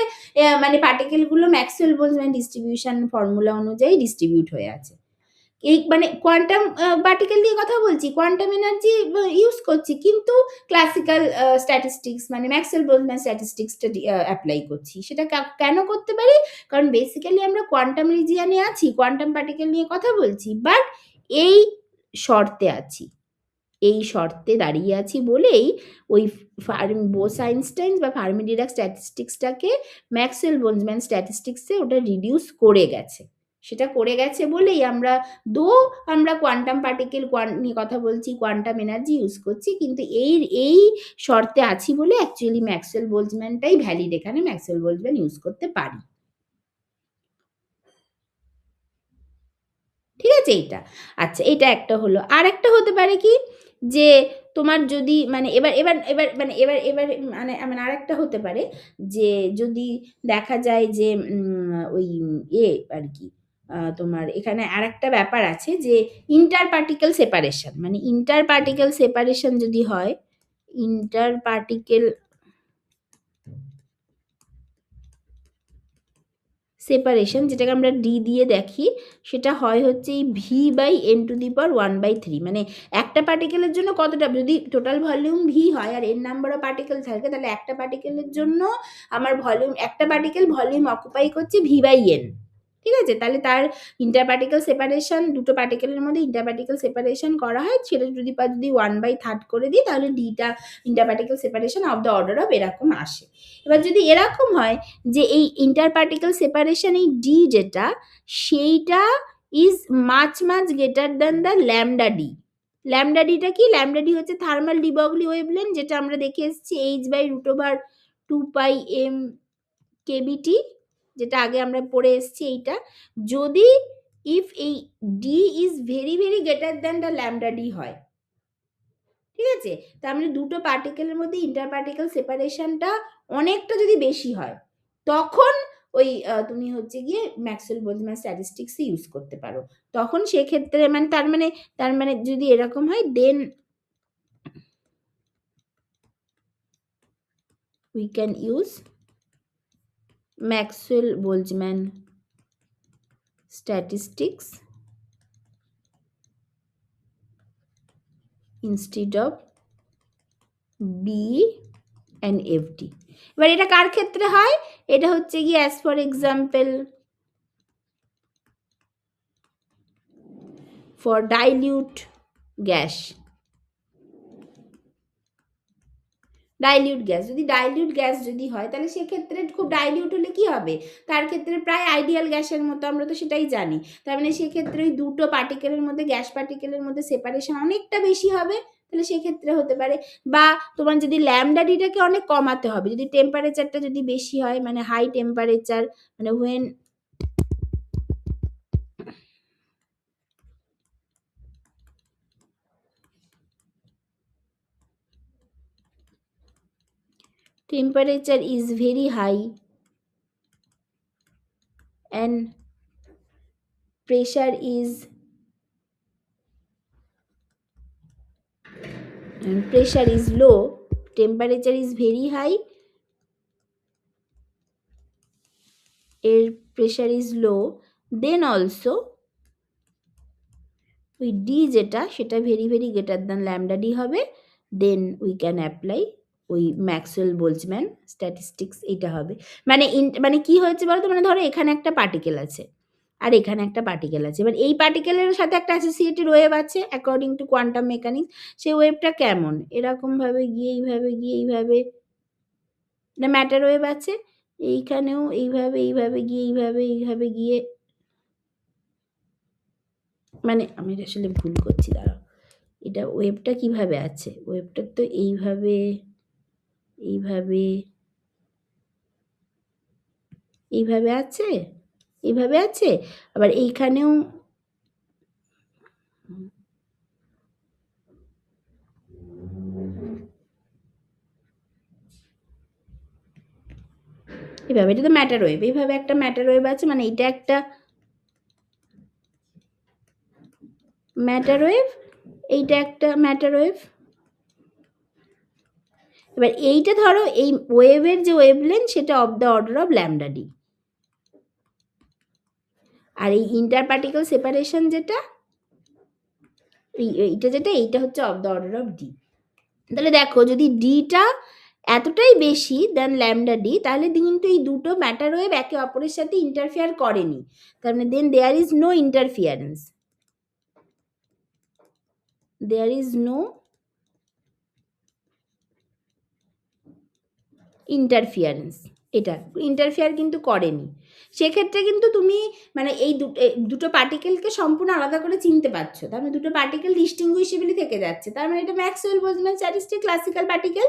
মানে পার্টিকেলগুলো ম্যাক্সওয়েল বোলজম্যান ডিস্ট্রিবিউশন ফর্মুলা অনুযায়ী ডিস্ট্রিবিউট হয়ে আছে। এই মানে কোয়ান্টাম পার্টিকেল নিয়ে কথা বলছি, কোয়ান্টাম এনার্জি ইউজ করছি, কিন্তু ক্লাসিক্যাল স্ট্যাটিস্টিক্স মানে ম্যাক্সওয়েল বোলজম্যান স্ট্যাটিস্টিক্সটা অ্যাপ্লাই করছি। সেটা কেন করতে পারি? কারণ বেসিক্যালি আমরা কোয়ান্টাম রিজিয়নে আছি, কোয়ান্টাম পার্টিকেল নিয়ে কথা বলছি, বাট এই শর্তে আছি, এই শর্তে দাঁড়িয়ে আছি বলেই ওই বোস-আইনস্টাইন বা ফার্মি-ডিরাক স্ট্যাটিস্টিক্সটাকে ম্যাক্সওয়েল বোলজম্যান স্ট্যাটিস্টিক্সে ওটা রিডিউস করে গেছে। সেটা করে গেছে বলেই আমরা আমরা কোয়ান্টাম পার্টিকেল নিয়ে কথা বলছি, কোয়ান্টাম এনার্জি ইউজ করছি, কিন্তু এই শর্তে আছি বলে অ্যাকচুয়ালি ম্যাক্সওয়েল বোলজম্যানটাই ভ্যালিড, এখানে ম্যাক্সওয়েল বোলজম্যান ইউজ করতে পারি। ঠিক আছে এইটা। আচ্ছা, এটা একটা হলো। আর একটা হতে পারে কি, যে তোমার যদি মানে মানে আরেকটা হতে পারে যে যদি দেখা যায় যে ওই আর কি তোমার এখানে আরেকটা ব্যাপার আছে যে ইন্টার পার্টিকেল সেপারেশন, মানে ইন্টার পার্টিকেল সেপারেশন যদি হয়, ইন্টার পার্টিকেল সেপারেশন, যেটাকে আমরা ডি দিয়ে দেখি, সেটা হয় হচ্ছে এই V by N to the power 1/3। মানে একটা পার্টিকেলের জন্য কতটা, যদি টোটাল ভলিউম ভি হয় আর এন নাম্বার অফ পার্টিকেল থাকে, তাহলে একটা পার্টিকেলের জন্য আমার ভলিউম, একটা পার্টিকেল ভলিউম অকুপাই করছে ভি বাই এন। ঠিক আছে, তাহলে তার ইন্টার পার্টিকেল সেপারেশন, দুটো পার্টিকেলের মধ্যে ইন্টার পার্টিকেল সেপারেশন করা হয়, সেটা যদি 1/3 করে দিই, তাহলে ডিটা inter particle separation of the order of এরকম আসে। এবার যদি এরকম হয় যে এই ইন্টার পার্টিকেল সেপারেশন, এই ডি যেটা, সেইটা is much greater than the lambda D. Lambda ডিটা কি? ল্যামডা ডি হচ্ছে থার্মাল ডি ব্রগলি ওয়েভলেন্থ, যেটা আমরা দেখে এসেছি h/√2πm কেবিটি, যেটা আগে আমরা পড়ে এসেছি এইটা। যদি ইফ এই D is very greater than the lambda D হয়, ঠিক আছে, তার মানে দুটো পার্টিকেলের মধ্যে ইন্টার পার্টিকেল সেপারেশনটা অনেকটা যদি বেশি হয়, তখন ওই তুমি হচ্ছে গিয়ে ম্যাক্সওয়েল বোলজম্যান স্ট্যাটিস্টিক্স ইউজ করতে পারো। তখন সেক্ষেত্রে মানে তার মানে যদি এরকম হয়, then we can use Maxwell Boltzmann statistics instead of B and FD. এবার এটা কার ক্ষেত্রে হয়? এটা হচ্ছে গিয়ে as for example for dilute gas. Dilute gas, যদি ডাইলিউট গ্যাস যদি হয়, তাহলে সেক্ষেত্রে খুব ডাইলিউট হলে কি হবে, তার ক্ষেত্রে প্রায় আইডিয়াল গ্যাসের মতো, আমরা তো সেটাই জানি। তার মানে সেক্ষেত্রে ওই দুটো পার্টিকেলের মধ্যে, গ্যাস পার্টিকেলের মধ্যে সেপারেশন অনেকটা বেশি হবে, তাহলে সেক্ষেত্রে হতে পারে। বা তোমার যদি ল্যামডা ডিটাকে অনেক কমাতে হবে, যদি টেম্পারেচারটা যদি বেশি হয়, মানে হাই টেম্পারেচার, মানে when temperature is very high and pressure is low, temperature is very high, air pressure is low, then also ওই ডি যেটা, সেটা very greater than lambda D হবে, দেন উই ক্যান অ্যাপ্লাই ওই ম্যাক্সওয়েল বোলজম্যান স্ট্যাটিস্টিক্স, এটা হবে। মানে মানে কি হয়েছে বলতো, মানে ধরো এখানে একটা পার্টিকেল আছে আর এখানে একটা পার্টিকেল আছে, এবার এই পার্টিকেলের সাথে একটা অ্যাসোসিয়েটেড ওয়েভ আছে অ্যাকর্ডিং টু কোয়ান্টাম মেকানিক্স। সেই ওয়েভটা কেমন, এরকমভাবে গিয়ে এইভাবে না ম্যাটার ওয়েভ আছে, এইখানেও এইভাবে গিয়ে মানে আমি আসলে ভুল করছি, দাঁড়াও, এটা ওয়েভটা কিভাবে আছে, ওয়েভটা তো এইভাবে আছে, এইভাবে আছে, আবার এইখানেও এইভাবে, এটা তো ম্যাটার ওয়েভ, এইভাবে একটা ম্যাটার ওয়েভ আছে, মানে এইটা একটা ম্যাটার ওয়েভ, এইটা একটা ম্যাটার ওয়েভ। এবার এইটা ধরো এই ওয়েভের যে ওয়েভলেন্থ, সেটা of the order of lambda D, আর এই ইন্টার পার্টিকেল সেপারেশন যেটা, এইটা যেটা, এইটা হচ্ছে of the order of D. তাহলে দেখো, যদি ডিটা এতটাই বেশি দেন ল্যামডা ডি, তাহলে কিন্তু এই দুটো ম্যাটার ওয়েভ একে অপরের সাথে ইন্টারফেয়ার করেনি, তার মানে then there is no interference, there is no interference, এটা ইন্টারফেয়ার কিন্তু করেনি। সেক্ষেত্রে কিন্তু তুমি মানে এই দুটো পার্টিকেলকে সম্পূর্ণ আলাদা করে চিনতে পারছো, তার মানে দুটো পার্টিকেল ডিস্টিংগুইশেবলি থেকে যাচ্ছে, তার মানে এটা Maxwell Boltzmann statistic classical particle,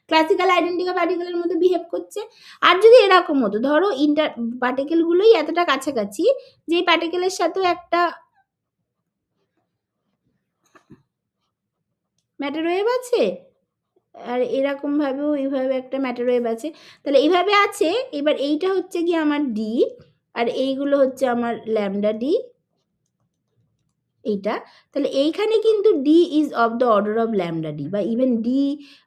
classical identical পার্টিকেলের মতো বিহেভ করছে। আর যদি এরকম হতো, ধরো ইন্টার পার্টিকেলগুলোই এতটা কাছাকাছি যে এই পার্টিকেলের সাথেও একটা ম্যাটার ওয়েভ আছে, আর এরকমভাবেও এইভাবে একটা ম্যাটার ওয়েভ আছে, তাহলে এইভাবে আছে। এবার এইটা হচ্ছে কি আমার ডি, আর এইগুলো হচ্ছে আমার ল্যামডা ডি, এইটা। তাহলে এইখানে কিন্তু D is of the order of lambda D বা even D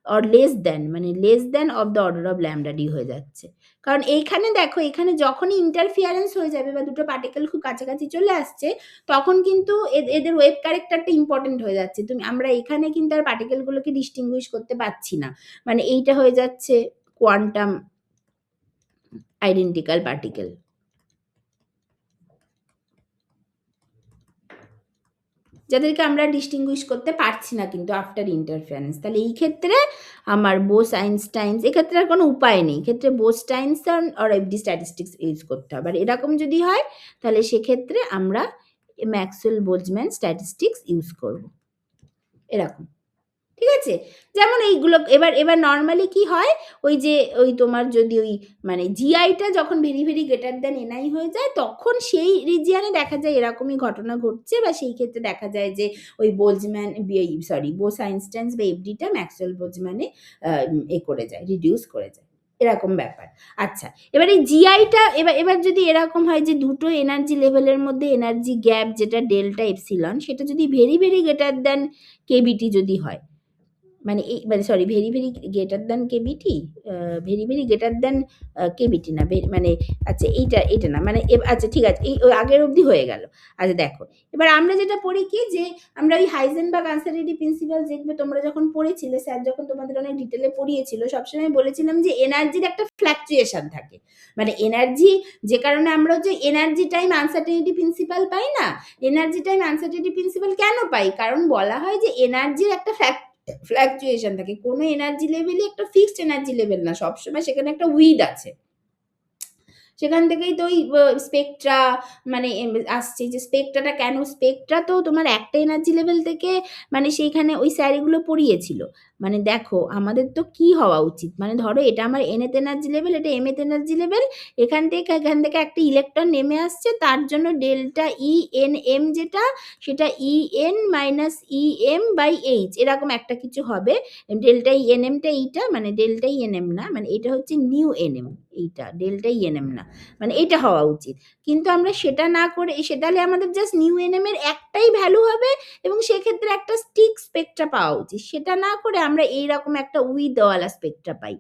or less than মানে less than of the order of lambda D হয়ে যাচ্ছে। কারণ এইখানে দেখো এখানে যখনই ইন্টারফিয়ারেন্স হয়ে যাবে বা দুটো পার্টিকেল খুব কাছাকাছি চলে আসছে তখন কিন্তু এদের ওয়েভ ক্যারেক্টারটা ইম্পর্টেন্ট হয়ে যাচ্ছে। আমরা এখানে কিন্তু আর পার্টিকেলগুলোকে ডিস্টিংগুইশ করতে পারছি না। মানে এইটা হয়ে যাচ্ছে কোয়ান্টাম আইডেন্টিক্যাল পার্টিকেল। যাদেরকে আমরা ডিস্টিংগুইশ করতে পারছি না কিন্তু আফটার ইন্টারফারেন্স। তাহলে এই ক্ষেত্রে আমার বোস-আইনস্টাইনস এক্ষেত্রে আর কোনো উপায় নেই। এক্ষেত্রে বোস-স্টাইনসন অর এফডি স্ট্যাটিস্টিক্স ইউজ করতে হবে। আর এরকম যদি হয় তাহলে সেক্ষেত্রে আমরা ম্যাক্সওয়েল-বোলজম্যান স্ট্যাটিস্টিক্স ইউজ করব। এরকম। ঠিক আছে? যেমন এইগুলো এবার নরমালি কি হয় ওই যে ওই তোমার যদি ওই মানে জিআইটা যখন very, very greater than NI হয়ে যায় তখন সেই রিজিয়নে দেখা যায় এরকমই ঘটনা ঘটছে বা সেই ক্ষেত্রে দেখা যায় যে ওই বোলজম্যান বোস-আইনস্টাইনস বা এফডিটা ম্যাক্সওয়েল-বোলজম্যানে করে যায়, রিডিউস করে যায়। এরকম ব্যাপার। আচ্ছা, এবার এই জিআইটা এবার যদি এরকম হয় যে দুটো এনার্জি লেভেলের মধ্যে এনার্জি গ্যাপ যেটা ডেল্টা এপসিলন সেটা যদি very, very greater than kBT যদি হয় মানে sorry very, very greater than kBT very, very greater than kBT না মানে আচ্ছা এইটা না মানে আচ্ছা ঠিক আছে এই আগের অবধি হয়ে গেল। আচ্ছা দেখো এবার আমরা যেটা পড়ি কি যে আমরা ওই হাইজেনবার্গ আনসারটেনিটি প্রিন্সিপাল দেখবে তোমরা যখন পড়েছিলে স্যার যখন তোমাদের অনেক ডিটেলে পড়িয়েছিল সবসময় বলেছিলাম যে এনার্জির একটা ফ্ল্যাকচুয়েশন থাকে। মানে এনার্জি যে কারণে আমরা হচ্ছে এনার্জি টাইম আনসারটেনিটি প্রিন্সিপাল পাই না, এনার্জি টাইম আনসারটেনিটি প্রিন্সিপাল কেন পাই? কারণ বলা হয় যে এনার্জির একটা ফ্ল্যাকচুয়েশন থাকে। কোনো এনার্জি লেভেলই একটা ফিক্সড এনার্জি লেভেল না, সবসময় সেখানে একটা উইড আছে। সেখান থেকেই তো ওই স্পেকট্রা মানে আসছে যে স্পেকট্রাটা কেন স্পেকট্রা তো তোমার একটা এনার্জি লেভেল থেকে মানে সেইখানে ওই স্যার এগুলো পড়িয়েছিল। মানে দেখো আমাদের তো কি হওয়া উচিত মানে ধরো এটা আমার nth এনার্জি লেভেল এটা mth এনার্জি লেভেল এখান থেকে একটা ইলেকট্রন নেমে আসছে তার জন্য ডেল্টা ই এন এম যেটা সেটা E N minus E M by H এরকম একটা কিছু হবে। ডেল্টা ই এন এমটা এইটা মানে ডেল্টা ই এন এম না মানে এটা হচ্ছে নিউ এন এম এইটা ডেল্টা ই এন এম না মানে এটা হওয়া উচিত। কিন্তু আমরা সেটা না করে তাহলে আমাদের জাস্ট নিউ এনএম এর একটাই ভ্যালু হবে এবং সেক্ষেত্রে একটা স্টিক স্পেকট্রা পাওয়া উচিত। সেটা না করে আমরা এইরকম একটা উইথওয়ালা স্পেকট্রা পাই।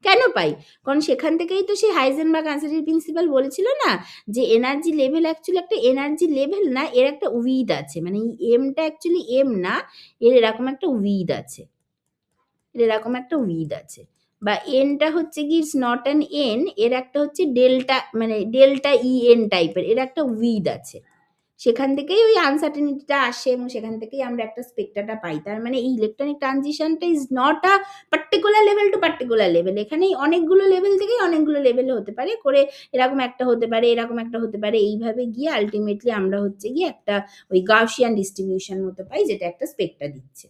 কেন পাই? কারণ সেখান থেকেই তো সেই হাইজেনবার্গ আনসারটেনিটি প্রিন্সিপাল বলেছিল না যে এনার্জি লেভেল অ্যাকচুয়ালি একটা এনার্জি লেভেল না এর একটা উইথ আছে মানে এই এমটা অ্যাকচুয়ালি এম না এর এরকম একটা উইথ আছে এরকম একটা উইথ আছে বা এনটা হচ্ছে কি ইটস নট অ্যান এন এর একটা হচ্ছে ডেল্টা মানে ডেল্টা ই এন টাইপের এর একটা উইথ আছে সেখান থেকেই ওই আনসার্টেনিটিটা আসে এবং সেখান থেকেই আমরা একটা স্পেকট্রাটা পাই। তার মানে এই ইলেকট্রনিক ট্রানজিশনটা is not a particular level to particular level এখানেই অনেকগুলো লেভেল থেকেই অনেকগুলো লেভেলে হতে পারে করে এরকম একটা হতে পারে এরকম একটা হতে পারে এইভাবে গিয়ে আলটিমেটলি আমরা হচ্ছে গিয়ে একটা ওই গাউসিয়ান ডিস্ট্রিবিউশন মতো পাই যেটা একটা স্পেকট্রা দিচ্ছে।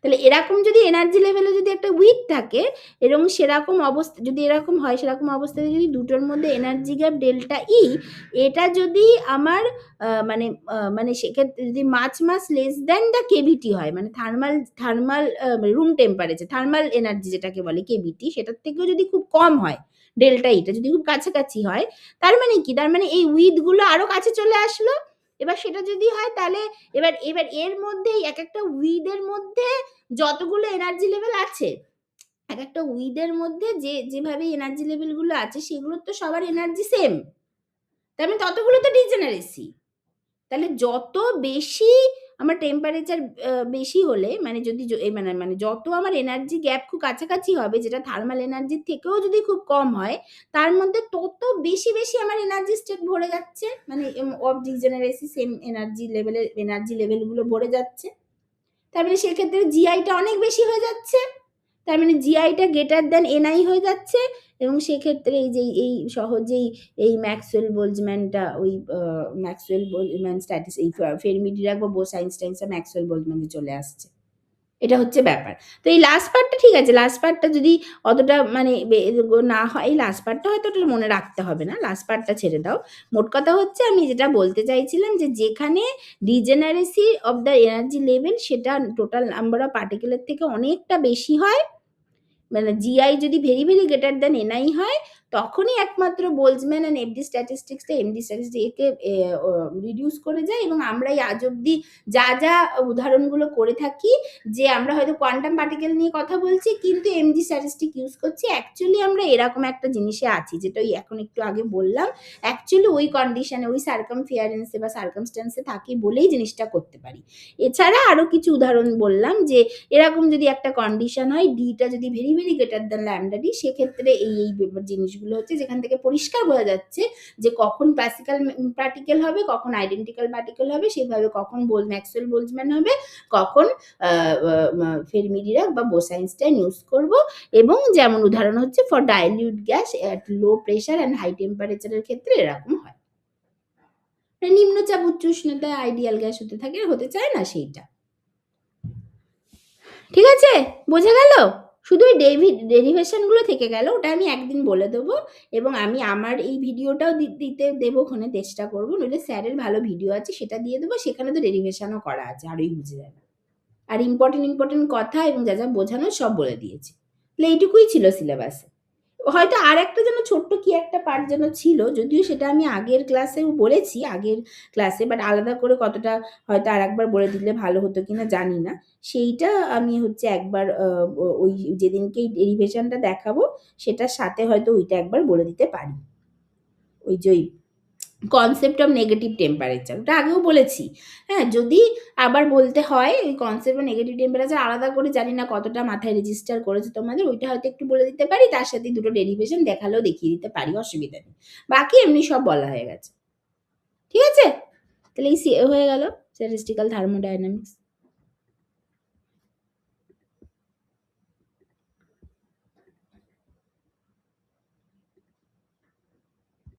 তাহলে এরকম যদি এনার্জি লেভেলে যদি একটা উইথ থাকে এবং সেরকম অবস্থা যদি এরকম হয় সেরকম অবস্থায় যদি দুটোর মধ্যে এনার্জি গ্যাপ ডেল্টা ই এটা যদি আমার মানে সেক্ষেত্রে যদি মাছ লেস দ্যান দ্য কেভিটি হয় মানে thermal room temperature thermal energy যেটাকে বলে কেভিটি সেটার থেকেও যদি খুব কম হয় ডেল্টা ইটা যদি খুব কাছাকাছি হয় তার মানে কি তার মানে এই উইথগুলো আরো কাছে চলে আসলো। এবার সেটা যদি হয় তাহলে এবার এর মধ্যেই এক একটা উইথের মধ্যে যতগুলো এনার্জি লেভেল আছে এক একটা উইথের মধ্যে যেভাবে এনার্জি লেভেলগুলো আছে সেগুলোর তো সবার এনার্জি সেম তার মানে ততগুলো তো ডিজেনারেসি। তাহলে যত বেশি আমার টেম্পারেচার বেশি হলে মানে যদি মানে যত আমার এনার্জি গ্যাপ খুব কাছাকাছি হবে যেটা থার্মাল এনার্জির থেকেও যদি খুব কম হয় তার মধ্যে তত বেশি বেশি আমার এনার্জি স্টেট ভরে যাচ্ছে মানে অফ ডিজেনারেসি সেম এনার্জি লেভেলগুলো ভরে যাচ্ছে। তার মানে সেক্ষেত্রে জিআইটা অনেক বেশি হয়ে যাচ্ছে তার মানে জিআইটা গ্রেটার দ্যান এনআই হয়ে যাচ্ছে এবং সেক্ষেত্রে এই যে এই সহজেই এই ম্যাক্সওয়েল বোলজম্যানটা ওই ম্যাক্সওয়েল বোলজম্যান স্ট্যাটিস এই ফেরমি ডিরাক বা বোস-আইনস্টাইনসরা ম্যাক্সওয়েল বোলজম্যানে চলে আসছে। এটা হচ্ছে ব্যাপার। তো এই লাস্ট পার্টটা ঠিক আছে লাস্ট পার্টটা যদি অতটা মানে না হয় এই লাস্ট পার্টটা হয়তো ওটা মনে রাখতে হবে না লাস্ট পার্টটা ছেড়ে দাও। মোট কথা হচ্ছে আমি যেটা বলতে চাইছিলাম যে যেখানে degeneracy of the energy level সেটা টোটাল নাম্বার অফ পার্টিকেলের থেকে অনেকটা বেশি হয় মানে জিআই যদি very, very greater than NI হয়, তখনই একমাত্র বোলজম্যান অ্যান্ড এফডি স্ট্যাটিস্টিক্সটা এমডি স্ট্যাটিস্টিক্সকে রিডিউস করে যায় এবং আমরা এই আজ অব্দি যা উদাহরণগুলো করে থাকি, যে আমরা হয়তো কোয়ান্টাম পার্টিকেল নিয়ে কথা বলছি কিন্তু এমডি স্ট্যাটিস্টিক ইউজ করছি, অ্যাকচুয়ালি আমরা এরকম একটা জিনিসে আছি, যেটা ওই এখন একটু আগে বললাম। অ্যাকচুয়ালি ওই কন্ডিশনে, ওই সার্কামফিয়ারেন্সে বা সার্কামস্ট্যান্সে থাকি বলেই জিনিসটা করতে পারি। এছাড়া আরো কিছু উদাহরণ বললাম যে এরকম যদি একটা কন্ডিশন হয়, ডিটা যদি very, very greater than lambda D, সেক্ষেত্রে এই জিনিসগুলো হচ্ছে যেখান থেকে পরিষ্কার বোঝা যাচ্ছে যে কখন ক্লাসিক্যাল পার্টিকেল হবে, কখন আইডেন্টিক্যাল পার্টিকেল হবে, সেভাবে কখন ম্যাক্সওয়েল বোলজম্যান হবে, কখন ফেরমি ডিরাক বা বোস-আইনস্টাইন ইউজ করব। এবং যেমন উদাহরণ হচ্ছে for dilute gas at low pressure and high টেম্পারেচারের ক্ষেত্রে এরকম হয়। নিম্নচাপ উচ্চ উষ্ণতায় আইডিয়াল গ্যাস হতে চায় না সেইটা। ঠিক আছে, বোঝা গেল? শুধু ওই ডেরিভেশনগুলো থেকে গেল, ওটা আমি একদিন বলে দেবো এবং আমি আমার এই ভিডিওটাও দিতে দেবো, ওখানে চেষ্টা করবো, নইলে স্যারের ভালো ভিডিও আছে সেটা দিয়ে দেবো, সেখানে তো ডেরিভেশনও করা আছে, আরোই বুঝে যাবে। আর ইম্পর্টেন্ট কথা এবং যা বোঝানো সব বলে দিয়েছি। তাহলে এইটুকুই ছিল সিলেবাসে। হয়তো আর একটা যেন ছোট্ট কি একটা পার্ট যেন ছিল, যদিও সেটা আমি আগের ক্লাসেও বলেছি, আগের ক্লাসে, বাট আলাদা করে কতটা হয়তো আর একবার বলে দিলে ভালো হতো কিনা জানি না। সেইটা আমি হচ্ছে একবার ওই যেদিনকে ডেরিভেশনটা দেখাবো সেটার সাথে হয়তো ওইটা একবার বলে দিতে পারি। ওই যে ওই কনসেপ্ট অফ নেগেটিভ টেম্পারেচার, ওটা আগেও বলেছি। হ্যাঁ, যদি আবার বলতে হয় ওই কনসেপ্ট অফ নেগেটিভ টেম্পারেচার আলাদা করে, জানি না কতটা মাথায় রেজিস্টার করেছে তোমাদের, ওইটা হয়তো একটু বলে দিতে পারি, তার সাথে দুটো ডেরিভেশন দেখালেও দেখিয়ে দিতে পারি, অসুবিধা নেই। বাকি এমনি সব বলা হয়ে গেছে। ঠিক আছে, তাহলে এই হয়ে গেল স্ট্যাটিস্টিক্যাল থার্মোডায়নামিক্স।